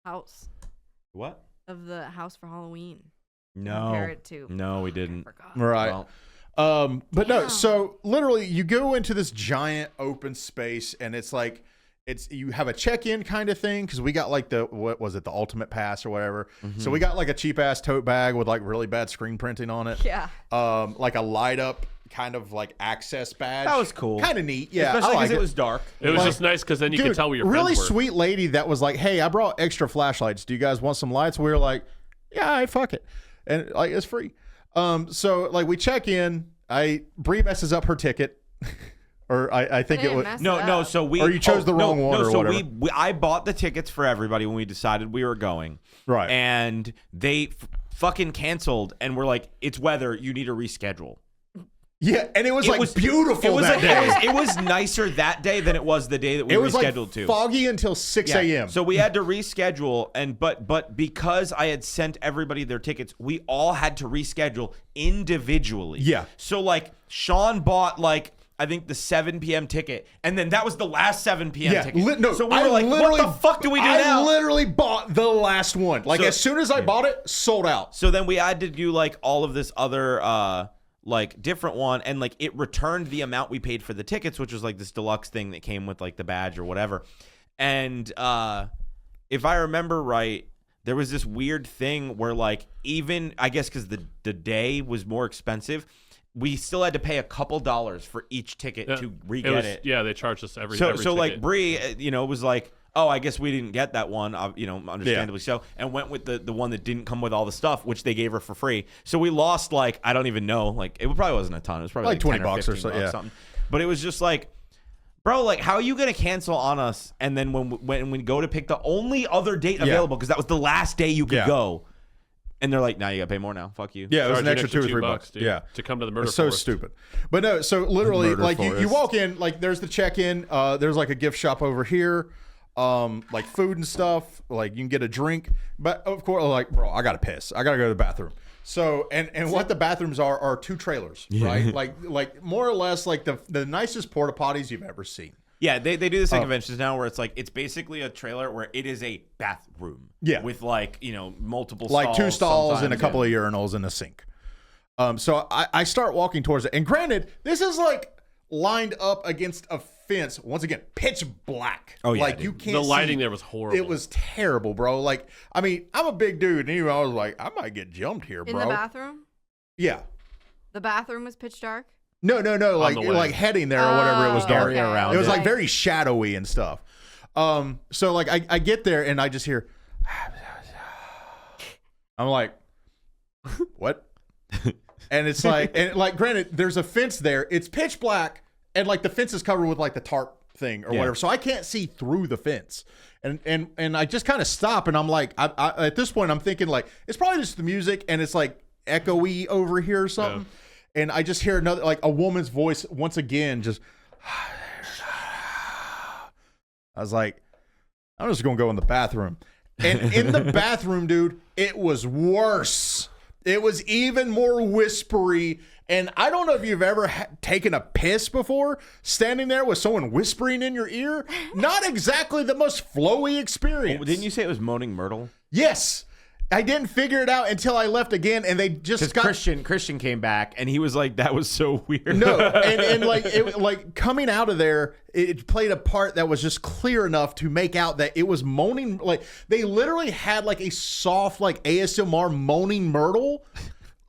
house. What? Of the house for Halloween. No. Compare it to. No, we didn't. I forgot. Right. Well, But no, so literally you go into this giant open space and it's like, you have a check-in kind of thing because we got like the ultimate pass or whatever. So we got like a cheap ass tote bag with like really bad screen printing on it. Yeah. Like a light up kind of like access badge. That was cool. Kind of neat. Yeah. especially I because like it was dark. It was Like, just nice because then you Dude, could tell where your really friends were. sweet lady that was like, hey, I brought extra flashlights. Do you guys want some lights? We were like, yeah, all right, fuck it. And like, it's free. So like we check in. Bree messes up her ticket. Or I think it was No. So we or you chose the wrong one or so whatever. I bought the tickets for everybody when we decided we were going. Right. And they fucking canceled and we're like, it's weather. You need to reschedule. Yeah, and it was beautiful that day. It was nicer that day than it was the day that we It was rescheduled like to. foggy until 6 a.m. So we had to reschedule, and but because I had sent everybody their tickets, we all had to reschedule individually. Yeah. So like Sean bought like I think the 7 p.m. ticket, and then that was the last 7 p.m. ticket. No, so we were like, what the fuck do we do now? I literally bought the last one. Like So- as soon as I bought it, sold out. So then we had to do like all of this other like different one, and like it returned the amount we paid for the tickets, which was like this deluxe thing that came with like the badge or whatever. And if I remember right, there was this weird thing where like even I guess because the day was more expensive, we still had to pay a couple dollars for each ticket to re-get it. Yeah, they charged us every So ticket. like Bree, was like, oh, I guess we didn't get that one, understandably so, and went with the one that didn't come with all the stuff, which they gave her for free. So we lost like, I don't even know, like it probably wasn't a ton. It was probably like 20 $10 or bucks or 15 so, bucks, yeah. something. But it was just like, bro, like how are you gonna cancel on us? And then when we go to pick the only other date available, because that was the last day you could go, and they're like, now you gotta pay more now. Fuck you. Yeah, it was Charge an you extra $2 or $3. dude, Yeah, to come to the murder it's so forest. stupid. But no, so literally, Murder like you forest. walk in, like there's the check-in. There's like a gift shop over here, like food and stuff. Like you can get a drink. But of course, like bro, I gotta piss. I gotta go to the bathroom. So and what the bathrooms are 2 trailers, right? Like more or less like the nicest porta potties you've ever seen. Yeah, they do this at conventions now where it's like it's basically a trailer where it is a bathroom. Yeah. With like, multiple Like stalls. 2 stalls and a sometimes, couple of urinals and a sink. So I start walking towards it. And granted, this is like lined up against a fence. Once again, pitch black. Oh, yeah, like dude. you can't The lighting see. there was horrible. It was terrible, bro. Like, I mean, I'm a big dude, and I was like, I might get jumped here, In bro. the bathroom? Yeah. The bathroom was pitch dark? No. Like the way. like heading there or whatever. It was dark. okay. around It was it. like very shadowy and stuff. So like I get there and I just hear. I'm like, what? And it's like, granted, there's a fence there. It's pitch black, and like the fence is covered with like the tarp thing or whatever, so I can't see through the fence. And I just kind of stop, and I'm like, I at this point I'm thinking like it's probably just the music, and it's like echoey over here or something. And I just hear another like a woman's voice once again, just. I was like, I'm just gonna go in the bathroom. And in the bathroom, dude, it was worse. It was even more whispery. And I don't know if you've ever taken a piss before, standing there with someone whispering in your ear. Not exactly the most flowy experience. Well, didn't you say it was Moaning Myrtle? Yes. I didn't figure it out until I left again, and they just Because Christian came back and he was like, "That was so weird." No, and like it, like coming out of there, it played a part that was just clear enough to make out that it was moaning. Like they literally had like a soft like ASMR moaning Myrtle,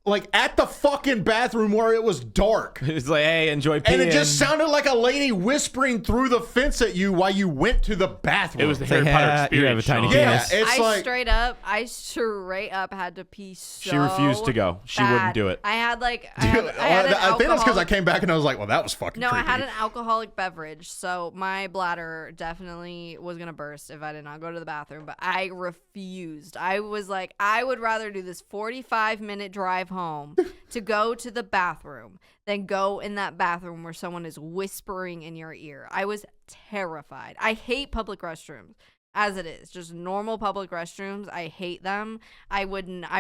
like at the fucking bathroom where it was dark. It's like, hey, enjoy peeing. And it just sounded like a lady whispering through the fence at you while you went to the bathroom. It was the Harry Potter experience. You have a tiny Sean. penis. Yeah, it's I like straight up had to pee so She refused to go. She bad. wouldn't do it. I had like I Dude, had an I think that's because I alcoholic- came back and I was like, well, that was fucking No, creepy. I had an alcoholic beverage, so my bladder definitely was gonna burst if I did not go to the bathroom. But I refused. I was like, I would rather do this 45-minute drive home to go to the bathroom than go in that bathroom where someone is whispering in your ear. I was terrified. I hate public restrooms. As it is, just normal public restrooms, I hate them. I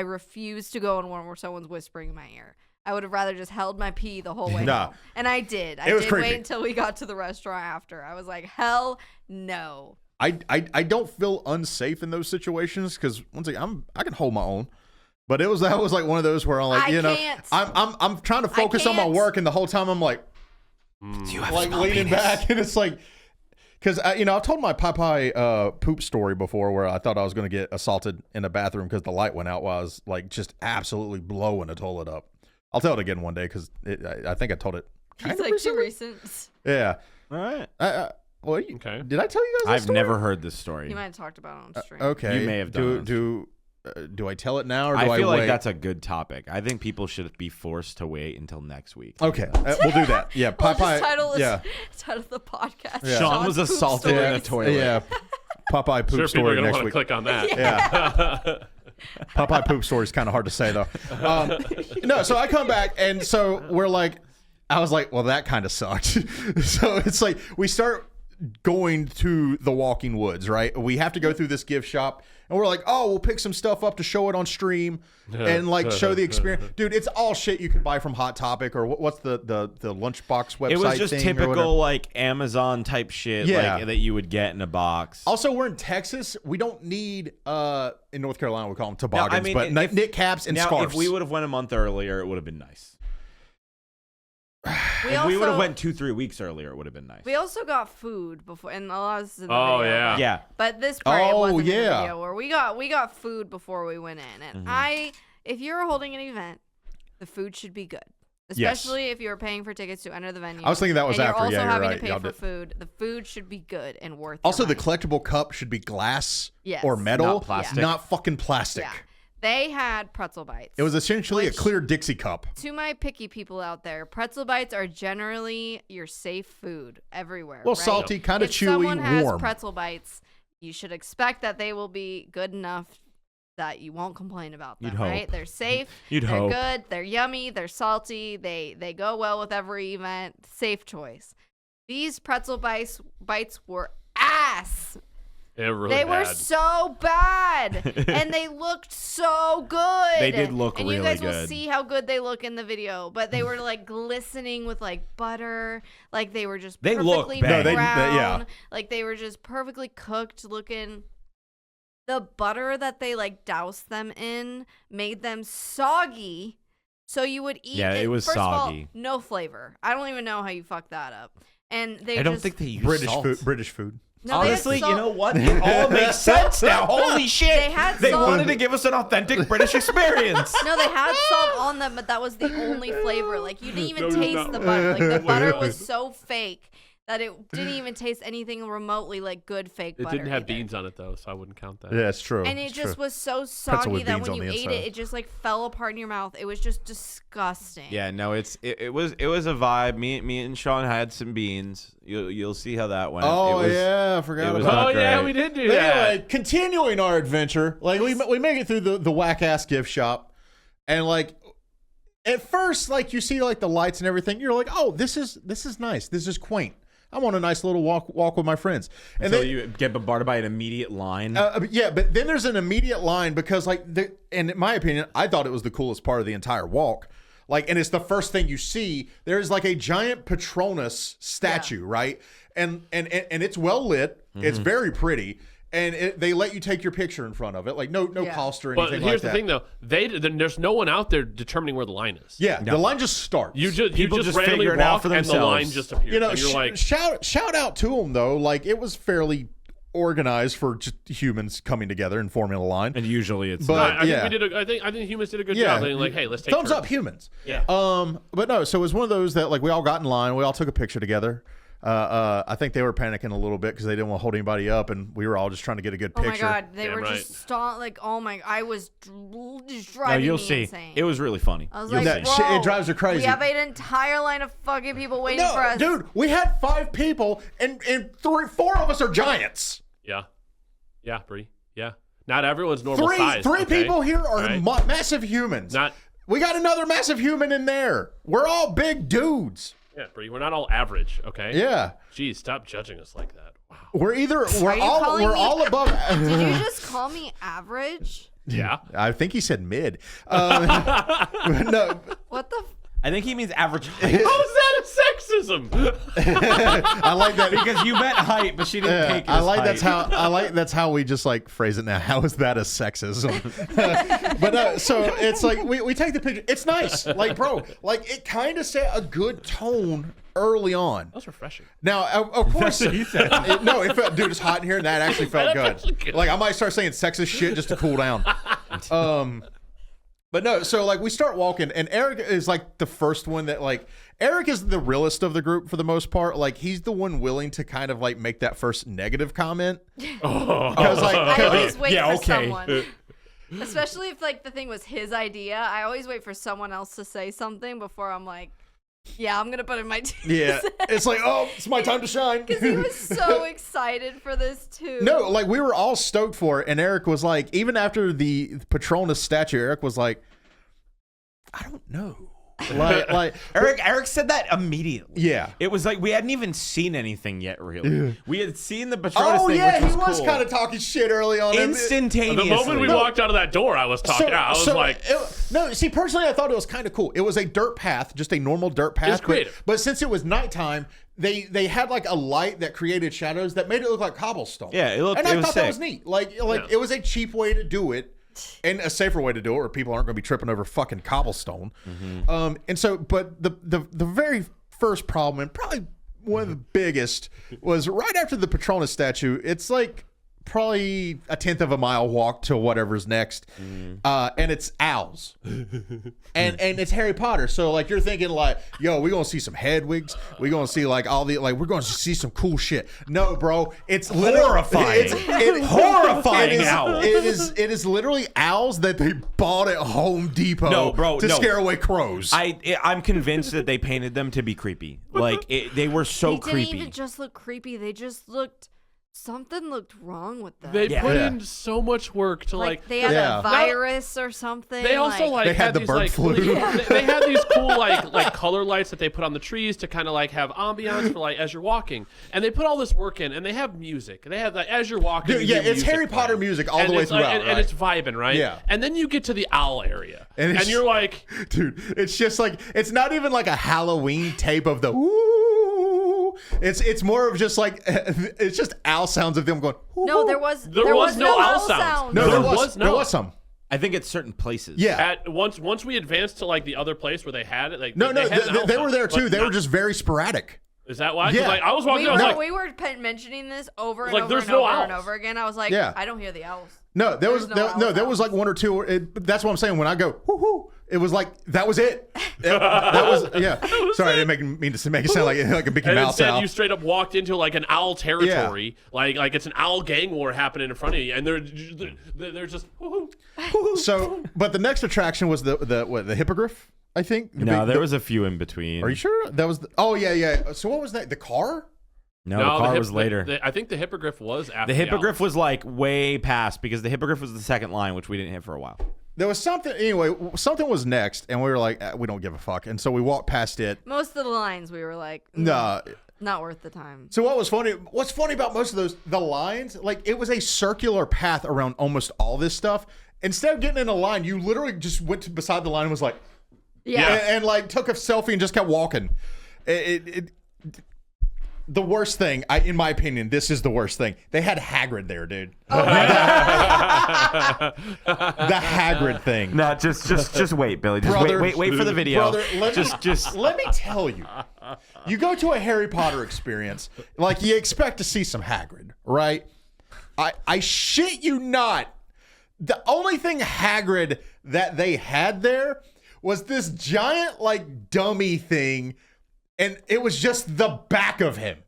refuse to go in one where someone's whispering in my ear. I would have rather just held my pee the whole way Nah. home. And I did. I It was did creepy. wait until we got to the restaurant after. I was like, hell no. I don't feel unsafe in those situations because once again, I can hold my own. But that was like one of those where I'm like, I know, can't. I'm trying to focus on my can't. work, and the whole time I'm like, like leaning back, and it's like, because I've told my Popeye poop story before where I thought I was going to get assaulted in a bathroom because the light went out while I was like just absolutely blowing the toilet up. I'll tell it again one day because I think I told it. It's like too recent. Yeah. All right. Okay. Did I tell you guys? This I've story? never heard this story. You might have talked about it on stream. Okay. You may have done Do I tell it now or do I feel wait? like that's a good topic. I think people should be forced to wait until next week. Okay, we'll do that. Yeah, We'll Popeye. just title this, yeah, title the podcast. Yeah. Sean was Sean's Poop assaulted in a Stories. toilet. yeah. Popeye poop Sure, people story are gonna next want to week. click on that. Yeah. Popeye poop story is kind of hard to say though. No, so I come back and so we're like, I was like, well, that kind of sucked. So it's like we start going to the Walking Woods, right? We have to go through this gift shop. And we're like, oh, we'll pick some stuff up to show it on stream and like show the experience. Dude, it's all shit you can buy from Hot Topic or what's the Lunchbox website. It was just thing or whatever. typical like Amazon type shit Yeah. like, that you would get in a box. Also, we're in Texas. We don't need in North Carolina we call them toboggans, I mean, but if- knit caps and now, scarves. if we would have went a month earlier, it would have been nice. If we would have went 2-3 weeks earlier, it would have been nice. We also got food before, and a lot of this is in the Oh, video. yeah. Yeah. But this part it Oh, wasn't in the yeah. video where we got food before we went in. And if you're holding an event, the food should be good. Especially if you're paying for tickets to enter the venue. I was thinking that was and after. You're also Yeah, you're having right. to pay Y'all for did. food. The food should be good and worth. Also, your the money. collectible cup should be glass Yes. or metal, Not plastic. not fucking plastic. Yeah. They had pretzel bites. It was essentially Which- a clear Dixie cup. To my picky people out there, pretzel bites are generally your safe food everywhere. A little right? salty, kind of If chewy, someone has warm. pretzel bites, you should expect that they will be good enough that you won't complain about them, You'd hope. right? They're safe. You'd they're hope. good. They're yummy. They're salty. They go well with every event. Safe choice. These pretzel bites were ass. It really They were bad. so bad, and they looked so good. They did look and really you guys will good. see how good they look in the video. But they were like glistening with like butter, like they were just They look perfectly bad. No, brown, yeah. like they were just perfectly cooked looking. The butter that they like doused them in made them soggy, so you would eat. Yeah, it was First of all, soggy. no flavor. I don't even know how you fucked that up. And they I don't just, think they use British salt. food. British food. No, they had Honestly, you salt. know what? It all makes sense now. Holy shit! They had salt. wanted to give us an authentic British experience. No, they had salt on them, but that was the only flavor. Like you didn't even No, taste no. the butter. Like the butter was so fake that it didn't even taste anything remotely like good fake It butter. didn't have either. beans on it though, so I wouldn't count that. Yeah, it's true. And it It's just true. was so Pretzel soggy with that beans when on you the ate inside. it just like fell apart in your mouth. It was just disgusting. Yeah, no, it was a vibe. Me and Sean had some beans. You'll see how that went. Oh it was, yeah, I forgot it was about Oh not yeah, great. we did do But that. anyway, continuing our adventure, like we make it through the whack ass gift shop, and like at first, like you see like the lights and everything, you're like, oh, this is nice, this is quaint. I'm on a nice little walk with my friends, and Until then you get bombarded by an immediate line. yeah, but then there's an immediate line because like and in my opinion, I thought it was the coolest part of the entire walk. Like, and it's the first thing you see. There's like a giant Patronus statue, right? And it's well lit. It's very pretty. And they let you take your picture in front of it. Like no Yeah. cost or But anything here's like the that. thing though, there's no one out there determining where the line is. Yeah, the line just starts. You People just just randomly figure it out walk for and the line themselves. just appears. you know, and you're like, shout out to them though. Like it was fairly organized for just humans coming together and forming a line. And usually it's But I think humans did a good job. Being like, hey, let's take thumbs turns. up humans. Yeah. But no, so it was one of those that like we all got in line, we all took a picture together. I think they were panicking a little bit because they didn't want to hold anybody up, and we were all just trying to get a good Oh picture. my god, they Damn were right. just like, oh my, I was just No, driving you'll me see. insane. It was really funny. I was You'll like, see. That bro, shit, it drives her crazy. We have an entire line of fucking people waiting for No, us. dude, we had 5 people, and 4 of us are giants. Yeah. Yeah, Bree. Yeah. Not everyone's normal size. Three okay? people here are Right. massive humans. Not. We got another massive human in there. We're all big dudes. Yeah, Bree. We're not all average. Okay. Yeah. Jeez, stop judging us like that. Wow. We're you calling me- all above. Did you just call me average? Yeah. I think he said mid. No, What the? I think he means average How is that a sexism? I like that because you meant height, but she didn't take it I as like height. that's how we just like phrase it now. How is that a sexism? But so it's like we take the picture. It's nice, like bro, like it kind of set a good tone early on. That was refreshing. Now, of course, That's what he said. no, it felt, dude, it's hot in here, and that actually felt That good. actually good. Like I might start saying sexist shit just to cool down. But no, so like we start walking, and Eric is like the first one that like Eric is the realest of the group for the most part. Like he's the one willing to kind of like make that first negative comment. Because like I always wait Yeah, for okay. someone. Especially if like the thing was his idea. I always wait for someone else to say something before I'm like, yeah, I'm gonna put in my 2 yeah, it's like oh, it's my time to shine. Because he was so excited for this too. No, like we were all stoked for it, and Eric was like, even after the Patronus statue, Eric was like, I don't know. Like Eric said that immediately. yeah. It was like we hadn't even seen anything yet, really. We had seen the Patronus Oh thing, yeah, which he was cool. kind of talking shit early on. Instantaneously. The moment we walked out of that door, I was talking. I was like, no. See, personally, I thought it was kind of cool. It was a dirt path, just a normal dirt path. creative. But since it was nighttime, they had like a light that created shadows that made it look like cobblestone. Yeah, it looked- And it I was thought that sick. was neat. Like Yeah. it was a cheap way to do it. And a safer way to do it, where people aren't going to be tripping over fucking cobblestone. And so, but the very first problem, and probably one of the biggest, was right after the Patronus statue. It's like probably a 1/10 of a mile walk to whatever's next, and it's owls, and it's Harry Potter. So like you're thinking like, yo, we're gonna see some Hedwigs, we're gonna see like all the like we're gonna see some cool shit. No, bro, it's Horrifying. Horrifying owls. It is literally owls that they bought at Home Depot No, bro, to no. scare away crows. I'm convinced that they painted them to be creepy. Like they were so They creepy. didn't even just look creepy. They just looked. Something looked wrong with them. they put Yeah. in so much work to like like. they had Yeah. a virus or something. They also like They had the these, bird like, flu. They had these cool like color lights that they put on the trees to kind of like have ambiance for like as you're walking, and they put all this work in, and they have music. They have like as you're walking. Dude, you yeah, hear it's music Harry Potter playing. music all And the way it's, like, throughout, and right? it's vibing, right? Yeah. And then you get to the owl area, And and, it's- you're like, Dude, it's just like it's not even like a Halloween tape of the ooh. It's more of just like it's just owl sounds of them going. Ooh. No, there was no owl sounds. No, There there was was no. there was some. I think at certain places. Yeah. at once we advanced to like the other place where they had it. Like No, they had an owl they were sound, there but too. They not- were just very sporadic. Is that why? 'Cause, Yeah. like I was walking. We I was were, like, we were mentioning this over and Like, over there's and no over and owls. over again. I was like, Yeah. I don't hear the owls. No, there was There's no no, owl there was like sounds. one or two. That's what I'm saying. When I go whoo, it was like that was it. That was yeah. Sorry, I didn't mean to make it sound like a Mickey and Mouse instead owl. you straight up walked into like an owl territory, like it's an owl gang war happening in front of you, and they're just. So, but the next attraction was the hippogriff. I think. No, there was a few in between. Are you sure that was? Oh yeah. So what was that? The car? No, the car was later. I think the hippogriff was after. The hippogriff owl. was like way past because the hippogriff was the second line, which we didn't hit for a while. There was something. Anyway, something was next, and we were like, we don't give a fuck, and so we walked past it. Most of the lines we were like, Nah. not worth the time. So what was funny? What's funny about most of those the lines? Like it was a circular path around almost all this stuff. Instead of getting in a line, you literally just went to beside the line and was like, Yeah. and like took a selfie and just kept walking. The worst thing, in my opinion, this is the worst thing. They had Hagrid there, dude. Oh the Hagrid thing. No, just wait, Billy. Just Brother, wait for the video. Brother, let me tell you. You go to a Harry Potter experience, like you expect to see some Hagrid, right? I shit you not. The only thing Hagrid that they had there was this giant like dummy thing, and it was just the back of him.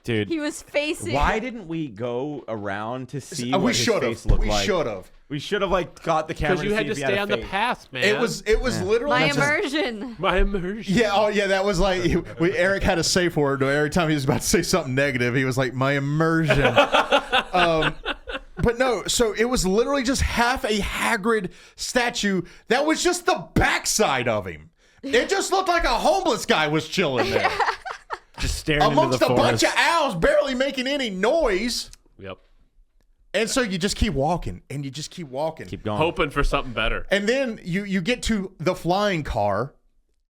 Dude, He was facing. why didn't we go around to see what his should face have. looked We like? should have. We should have like got the camera Because you had see to if he stay a on the face. path, man. It was literally my just, immersion. my immersion. Yeah, oh yeah, that was like Eric had a safe word. Every time he was about to say something negative, he was like, "My immersion." But no, so it was literally just half a Hagrid statue that was just the backside of him. It just looked like a homeless guy was chilling there Just staring amongst into the a bunch forest. of owls, barely making any noise. Yep. And so you just keep walking, and you just keep walking, Keep going. Hoping for something better. and then you get to the flying car.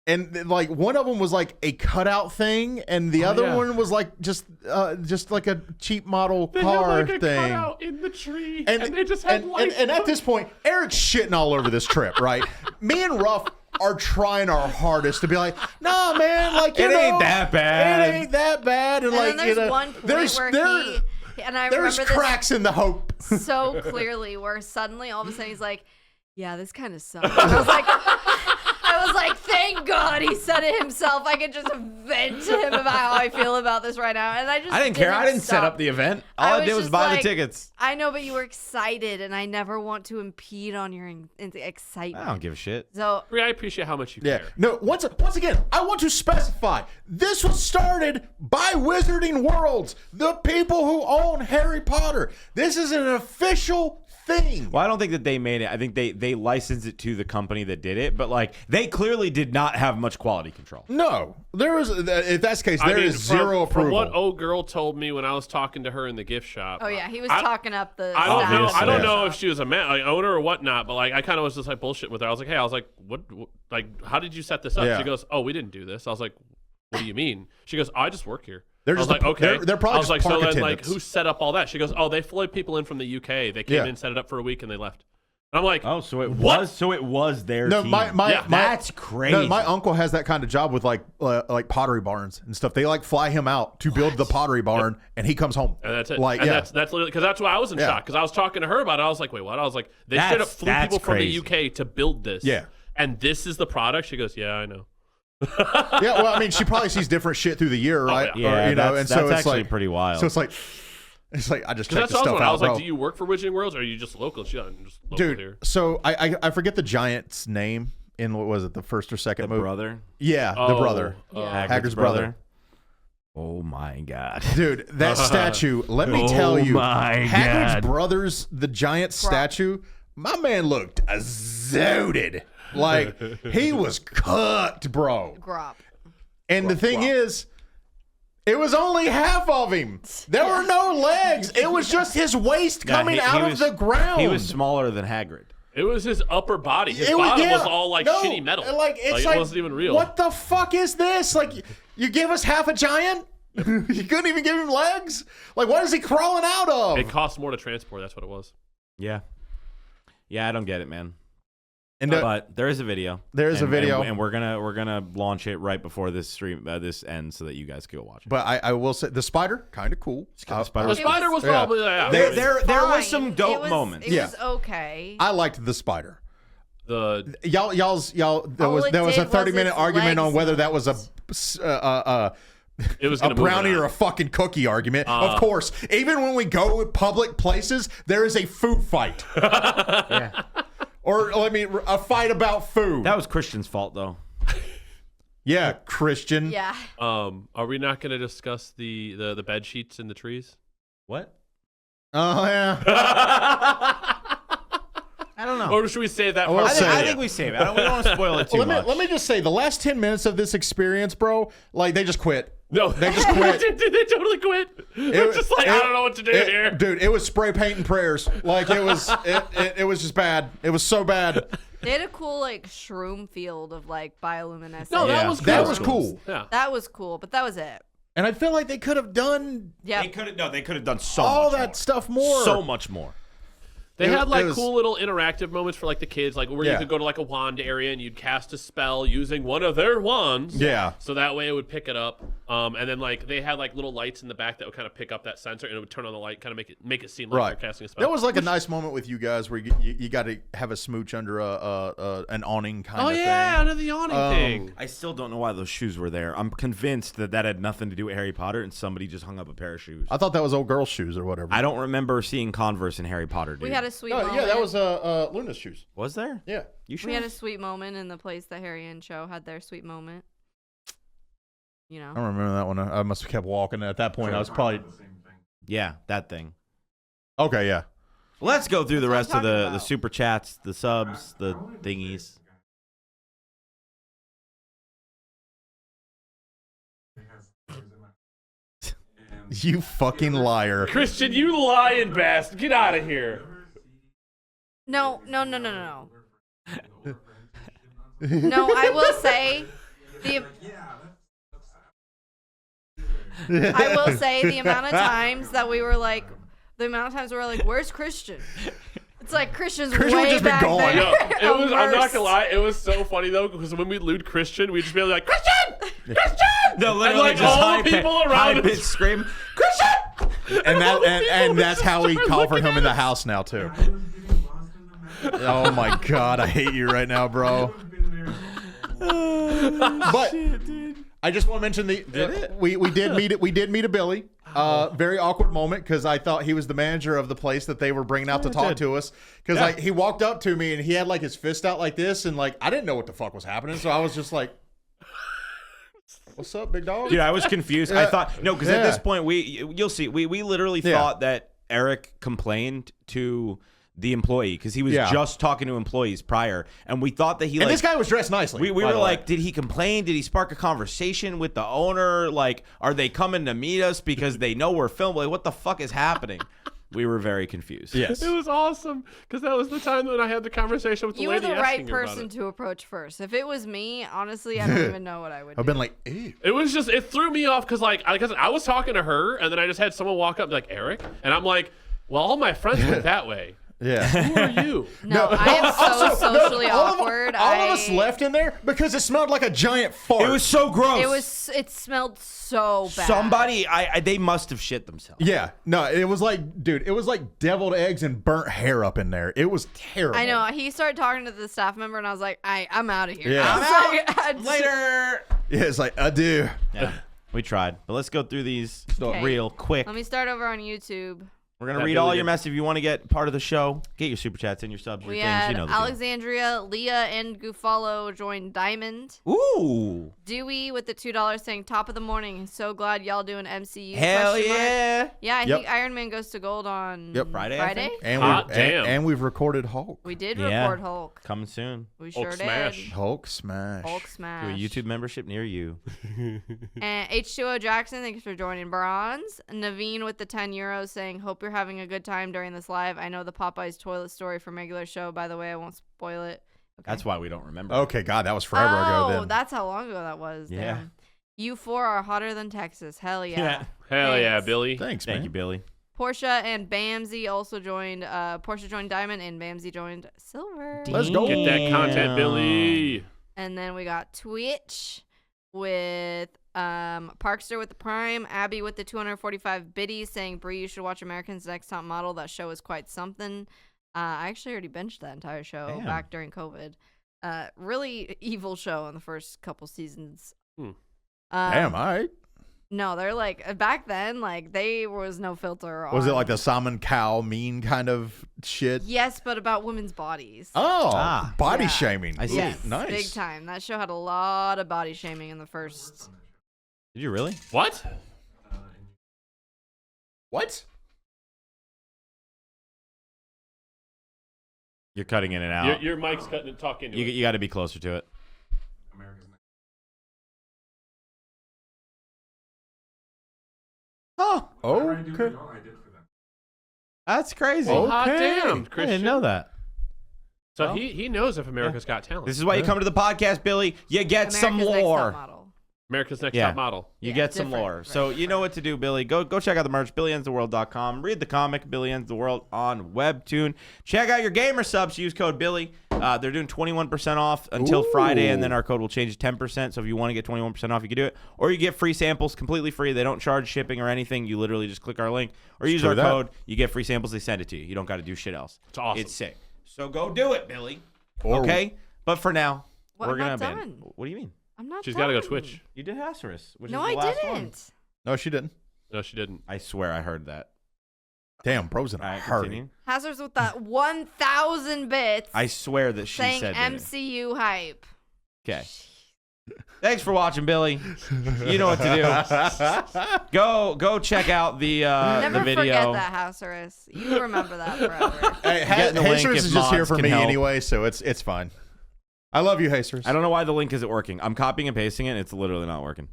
And like one of them was like a cutout thing, and the other yeah. one was like just like a cheap model They car had like a thing. cutout in the tree, and they just had lights. and at this point, Eric's shitting all over this trip, right? Me and Ruff are trying our hardest to be like, nah, man, like It ain't that bad. It ain't that bad, and, And like then there's one point where he, and I there's remember cracks in the hope. this so clearly, where suddenly all of a sudden he's like, "Yeah, this kind of sucks." And I was like, thank God he said it himself. I could just vent to him about how I feel about this right now. And I didn't care. I didn't set stop. up the event. All I did was just buy like, the tickets. I know, but you were excited, and I never want to impede on your excitement. I don't give a shit. So Brie, I appreciate how much you Yeah. care. No, once again, I want to specify this was started by Wizarding Worlds, the people who own Harry Potter. This is an official thing. Well, I don't think that they made it. I think they licensed it to the company that did it, but like they clearly did not have much quality control. No, there is. If that's the case, I there mean, is zero from approval. what old girl told me when I was talking to her in the gift shop. oh yeah, he was I- talking up the. I don't know. staff. I don't Yeah. know if she was a owner or whatnot, but like I kind of was just like bullshitting with her. I was like, hey, what like, how did you set this up? Yeah. She goes, oh, we didn't do this. I was like, what do you mean? She goes, I just work here. They're I was just like, okay. they're probably I was just like, so park then like, attendants. who set up all that? She goes, oh, they flew people in from the UK. They came Yeah. in, set it up for a week, and they left. And I'm like, Oh, so it What? was their No, team. my That's crazy. No, my uncle has that kind of job with like pottery barns and stuff. They like fly him out to build the pottery barn, and he comes home. and that's it. Like, and yeah, that's literally because that's why I was in Yeah. shock because I was talking to her about it. I was like, wait, what? I was like, they straight up flew That's people from crazy. the UK to build this. Yeah. And this is the product. She goes, yeah, I know. yeah. Well, I mean, she probably sees different shit through the year, right? yeah. Yeah, Or, you know, that's- and so that's it's actually like pretty wild. So it's like I just checked That's the also stuff when out, I was bro. like, do you work for Wizarding Worlds or are you just local? She's just local Dude, here. so I forget the giant's name in what was it, the first or second the movie? brother, Yeah, the Oh, brother. Hagrid's brother. Oh my god. Dude, that statue, let me tell you, my Hagrid's God. brothers, the giant statue, my man looked zooted. Like, he was cooked, bro. Grop. And the thing is, it was only half of him. There were no legs. It was just his waist coming out of the ground. He was smaller than Hagrid. It was his upper body. His It was- bottom yeah. was all like No, shitty metal. Like, it's it wasn't even real. What the fuck is this? Like, you give us half a giant? You couldn't even give him legs? Like, what is he crawling out of? It costs more to transport. That's what it was. Yeah. Yeah, I don't get it, man. And But there is a video. There is a video. and we're gonna launch it right before this stream this ends so that you guys can go watch it. but I will say the spider, kind of cool. The spider The was- spider was Yeah. probably There was Fine. some dope It was- moments. It Yeah. was okay. I liked the spider. the Y'all. There All was it there was a did was 30-minute its argument on legs whether that was it was a gonna move brownie it or a out. fucking cookie argument. Of course, even when we go to public places, there is a food fight. Yeah. Or let me a fight about food. That was Christian's fault though. Yeah, Christian. Yeah. Are we not gonna discuss the bed sheets in the trees? What? Oh yeah. I don't know. Or should we save that? will part? say- I think we save it. We don't want to spoil it too Let much. me just say, the last 10 minutes of this experience, bro, like they just quit. No, They just quit. they totally quit. They're just like, I don't know what to do here. Dude, it was spray paint and prayers. Like it was it was just bad. It was so bad. They had a cool like shroom field of like bioluminescence. No, Yeah. that was cool. That was cool. Yeah. That was cool, but that was it. And I feel like they could have done Yeah. They could have done so all much that more. stuff more. So much more. They had like cool little interactive moments for like the kids, like where you could go to like a wand area and you'd cast a spell using one of their wands. Yeah. So that way it would pick it up. And then like they had like little lights in the back that would kind of pick up that sensor and it would turn on the light, kind of make it seem like you're casting a spell. That was like a nice moment with you guys where you got to have a smooch under an awning kind of thing. Oh yeah, under the awning thing. I still don't know why those shoes were there. I'm convinced that had nothing to do with Harry Potter and somebody just hung up a pair of shoes. I thought that was old girl shoes or whatever. I don't remember seeing Converse in Harry Potter, dude. We had a sweet moment. Yeah, that was Luna's shoes. Was there? Yeah. You sure? We had a sweet moment in the place that Harry and Cho had their sweet moment. You know. I don't remember that one. I must have kept walking. At that point, I was probably... Yeah, that thing. Okay, yeah. Let's go through the rest of the about. super chats, the subs, the thingies. You fucking liar. Christian, you lying bastard. Get out of here. No. No, I will say the amount of times that we were like, where's Christian? It's like Christian's Christian way would just be back gone. there. Yo, it was. I'm not gonna lie. It was so funny though because when we'd lewd Christian, we'd just be like, Christian. No, literally And, like, just all the people around us- scream, Christian! And that's how we call for him in the house now too. Oh my god, I hate you right now, bro. But I just want to mention we did meet a Billy. Very awkward moment because I thought he was the manager of the place that they were bringing out to talk to us. Because like he walked up to me and he had like his fist out like this and like I didn't know what the fuck was happening, so I was just like, "What's up, big dog?" Dude, I was confused. I thought because at this point you'll see we literally thought that Eric complained to the employee because he was just talking to employees prior, and we thought that this guy was dressed nicely. We were like, did he complain? Did he spark a conversation with the owner? Like, are they coming to meet us because they know we're filming? Like, what the fuck is happening? We were very confused. Yes, it was awesome because that was the time that I had the conversation with the You were lady. the right asking her about person it. to approach first. If it was me, honestly, I don't even know what I would do. I've been like, ew. It was just it threw me off because I was talking to her and then I just had someone walk up and be like Eric, and I'm like, well, all my friends went that way. Yeah. Who are you? No, I am so socially awkward. All of us left in there because it smelled like a giant fart. It was so gross. It smelled so bad. Somebody, they must have shit themselves. Yeah. No, it was like, dude, it was like deviled eggs and burnt hair up in there. It was terrible. I know. He started talking to the staff member, and I was like, I'm out of here. Yeah. I'm out. Later. Yeah, it's like, adieu. Yeah, we tried, but let's go through these Okay. real quick. Let me start over on YouTube. We're gonna read all your messages. If you want to get part of the show, get your super chats and your subs. Your We things. had You know the deal. Alexandria, Leah, and Gufalo joined Diamond. Ooh. Dewey with the $2 saying, top of the morning. So glad y'all doing MCU. Hell Question mark. yeah. Yeah, I Yep. think Iron Man goes to gold on Friday, I think. And we've recorded Hulk. We did Yeah. record Hulk. Coming soon. We Hulk sure smash. did. Hulk smash. Hulk To smash. a YouTube membership near you. And H2O Jackson, thanks for joining Bronze. Naveen with the €10 saying, hope you're having a good time during this live. I know the Popeyes toilet story from regular show, by the way. I won't spoil it. Okay. That's why we don't remember. Okay, God, that was forever ago then. Oh, that's how long ago that was. Yeah. Damn. You four are hotter than Texas. Hell yeah. Hell yeah, Thanks. Billy. Thanks, Thank man. you, Billy. Portia and Bamsey also joined. Portia joined Diamond and Bamsey joined Silver. Let's go. Get that content, Billy. And then we got Twitch with Parkster with the Prime, Abby with the 245 biddies saying, Bree, you should watch American's Next Top Model. That show is quite something. I actually already binged that entire show back during COVID. Really evil show in the first couple seasons. Damn, all right. No, they're like, back then, like, they was no filter. Was it like on- the Simon Cowell mean kind of shit? Yes, but about women's bodies. Oh, body Yeah. shaming. I see. Yes, Nice. big time. That show had a lot of body shaming in the first. Did you really? What? What? You're cutting in and out. Your mic's cutting and talking into it. You got to be closer to it. Oh, Okay. that's crazy. Oh, hot Okay. damn, I Christian. didn't know that. So he knows if America's Got Talent. This is why you come to the podcast, Billy. You get some America's Next Top lore. Model. America's Next Yeah. Top Model. You Yeah, get some different, lore. right, So you know right. what to do, Billy. Go check out the merch, BillyEndsTheWorld.com. Read the comic, Billy Ends the World on Webtoon. Check out your gamer subs. Use code Billy. They're doing 21% off until Friday, and then our code will change to 10%. So if you want to get 21% off, you can do it. Or you get free samples completely free. They don't charge shipping or anything. You literally just click our link or use true our that. code. You get free samples. They send it to you. You don't got to do shit else. It's awesome. It's sick. So go do it, Billy. Or- Okay? But for now, What, we're I'm going not to ban. done. What do you mean? I'm not She's got to go Twitch. You did Hacerus, which No, is the I last didn't. one. No, she didn't. No, she didn't. I swear I heard that. Damn, bro's in All a right, hurry. continue. Hazards with that 1,000 bits. I swear that she saying said that. MCU hype. Okay. Thanks for watching, Billy. You know what to do. Go check out the Never video. forget that, Hazards. You remember that forever. Hey, Get the link Hasters if is just here mods for can me help. anyway, so it's fine. I love you, Hasters. I don't know why the link isn't working. I'm copying and pasting it. And it's literally not working.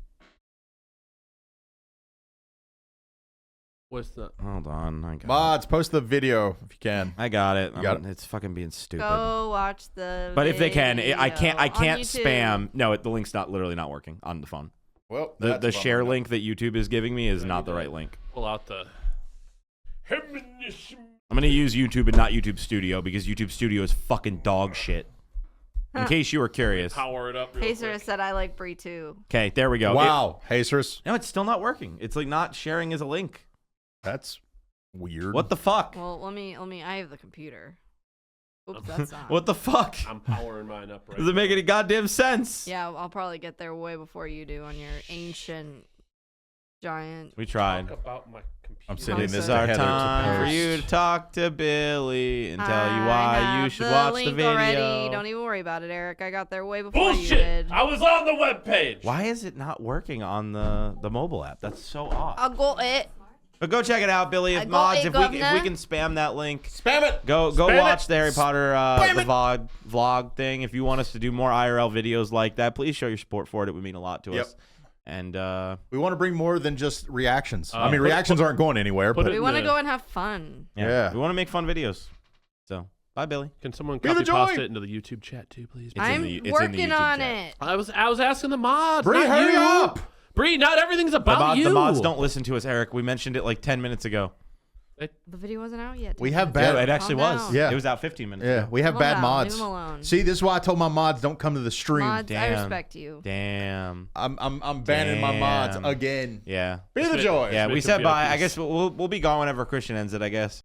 What's the? Hold on. I got Mods, post the video if you can. it. I got it. got it. It's fucking being stupid. Go watch the But if they can, I can't video on YouTube. spam. No, the link's literally not working on the phone. Well, The that's a share bummer. link that YouTube is giving me is not the right link. Pull out the. I'm gonna use YouTube and not YouTube Studio because YouTube Studio is fucking dog shit. In case you were curious. Power it up. Real Hazards quick. said I like Brie too. Okay, there we go. Wow, Hasters. No, it's still not working. It's like not sharing as a link. That's weird. What the fuck? Well, let me. I have the computer. Oops, that's not. What the fuck? I'm powering mine up right Does it make any goddamn sense? Yeah, I'll probably get there way before you do on your ancient giant. We tried. Talk about my computer. I'm sitting This this is to our Heather to time for post. you to talk to Billy and tell you I why have you should the watch the link video. Already. Don't even worry about it, Eric. I got there way before you Bullshit! did. I was on the webpage. Why is it not working on the mobile app? That's so odd. I'll go it. But go check it out, Billy. I If got mods, it, if we governor. can spam that link, Spam it. go Spam watch it. the Harry Potter Spam the it. vlog thing. If you want us to do more IRL videos like that, please show your support for it. It would mean a lot to Yep. us. And We want to bring more than just reactions. I mean, put- reactions aren't going anywhere, put but it We want to the- go and have fun. Yeah. we want to make fun videos. So bye, Billy. Can someone Be the copy paste joy. it into the YouTube chat too, please? It's in I'm the- it's in the working YouTube on chat. it. I was asking the mods. Bree, not hurry you. up. Bree, not everything's about you. The mods don't listen to us, Eric. We mentioned it like 10 minutes ago. The video wasn't out yet. We Tim. have bad- Yeah, it actually Calm was. down. Yeah. It was out 15 minutes Yeah, ago. we have Calm bad down, mods. leave 'em alone. See, this is why I told my mods don't come to the stream. Mods, I Damn. respect you. Damn. I'm banning my mods Damn. again. Yeah. Be the joy. Yeah, It's we meant to said be a bye. I piece. guess we'll be gone whenever Christian ends it, I guess.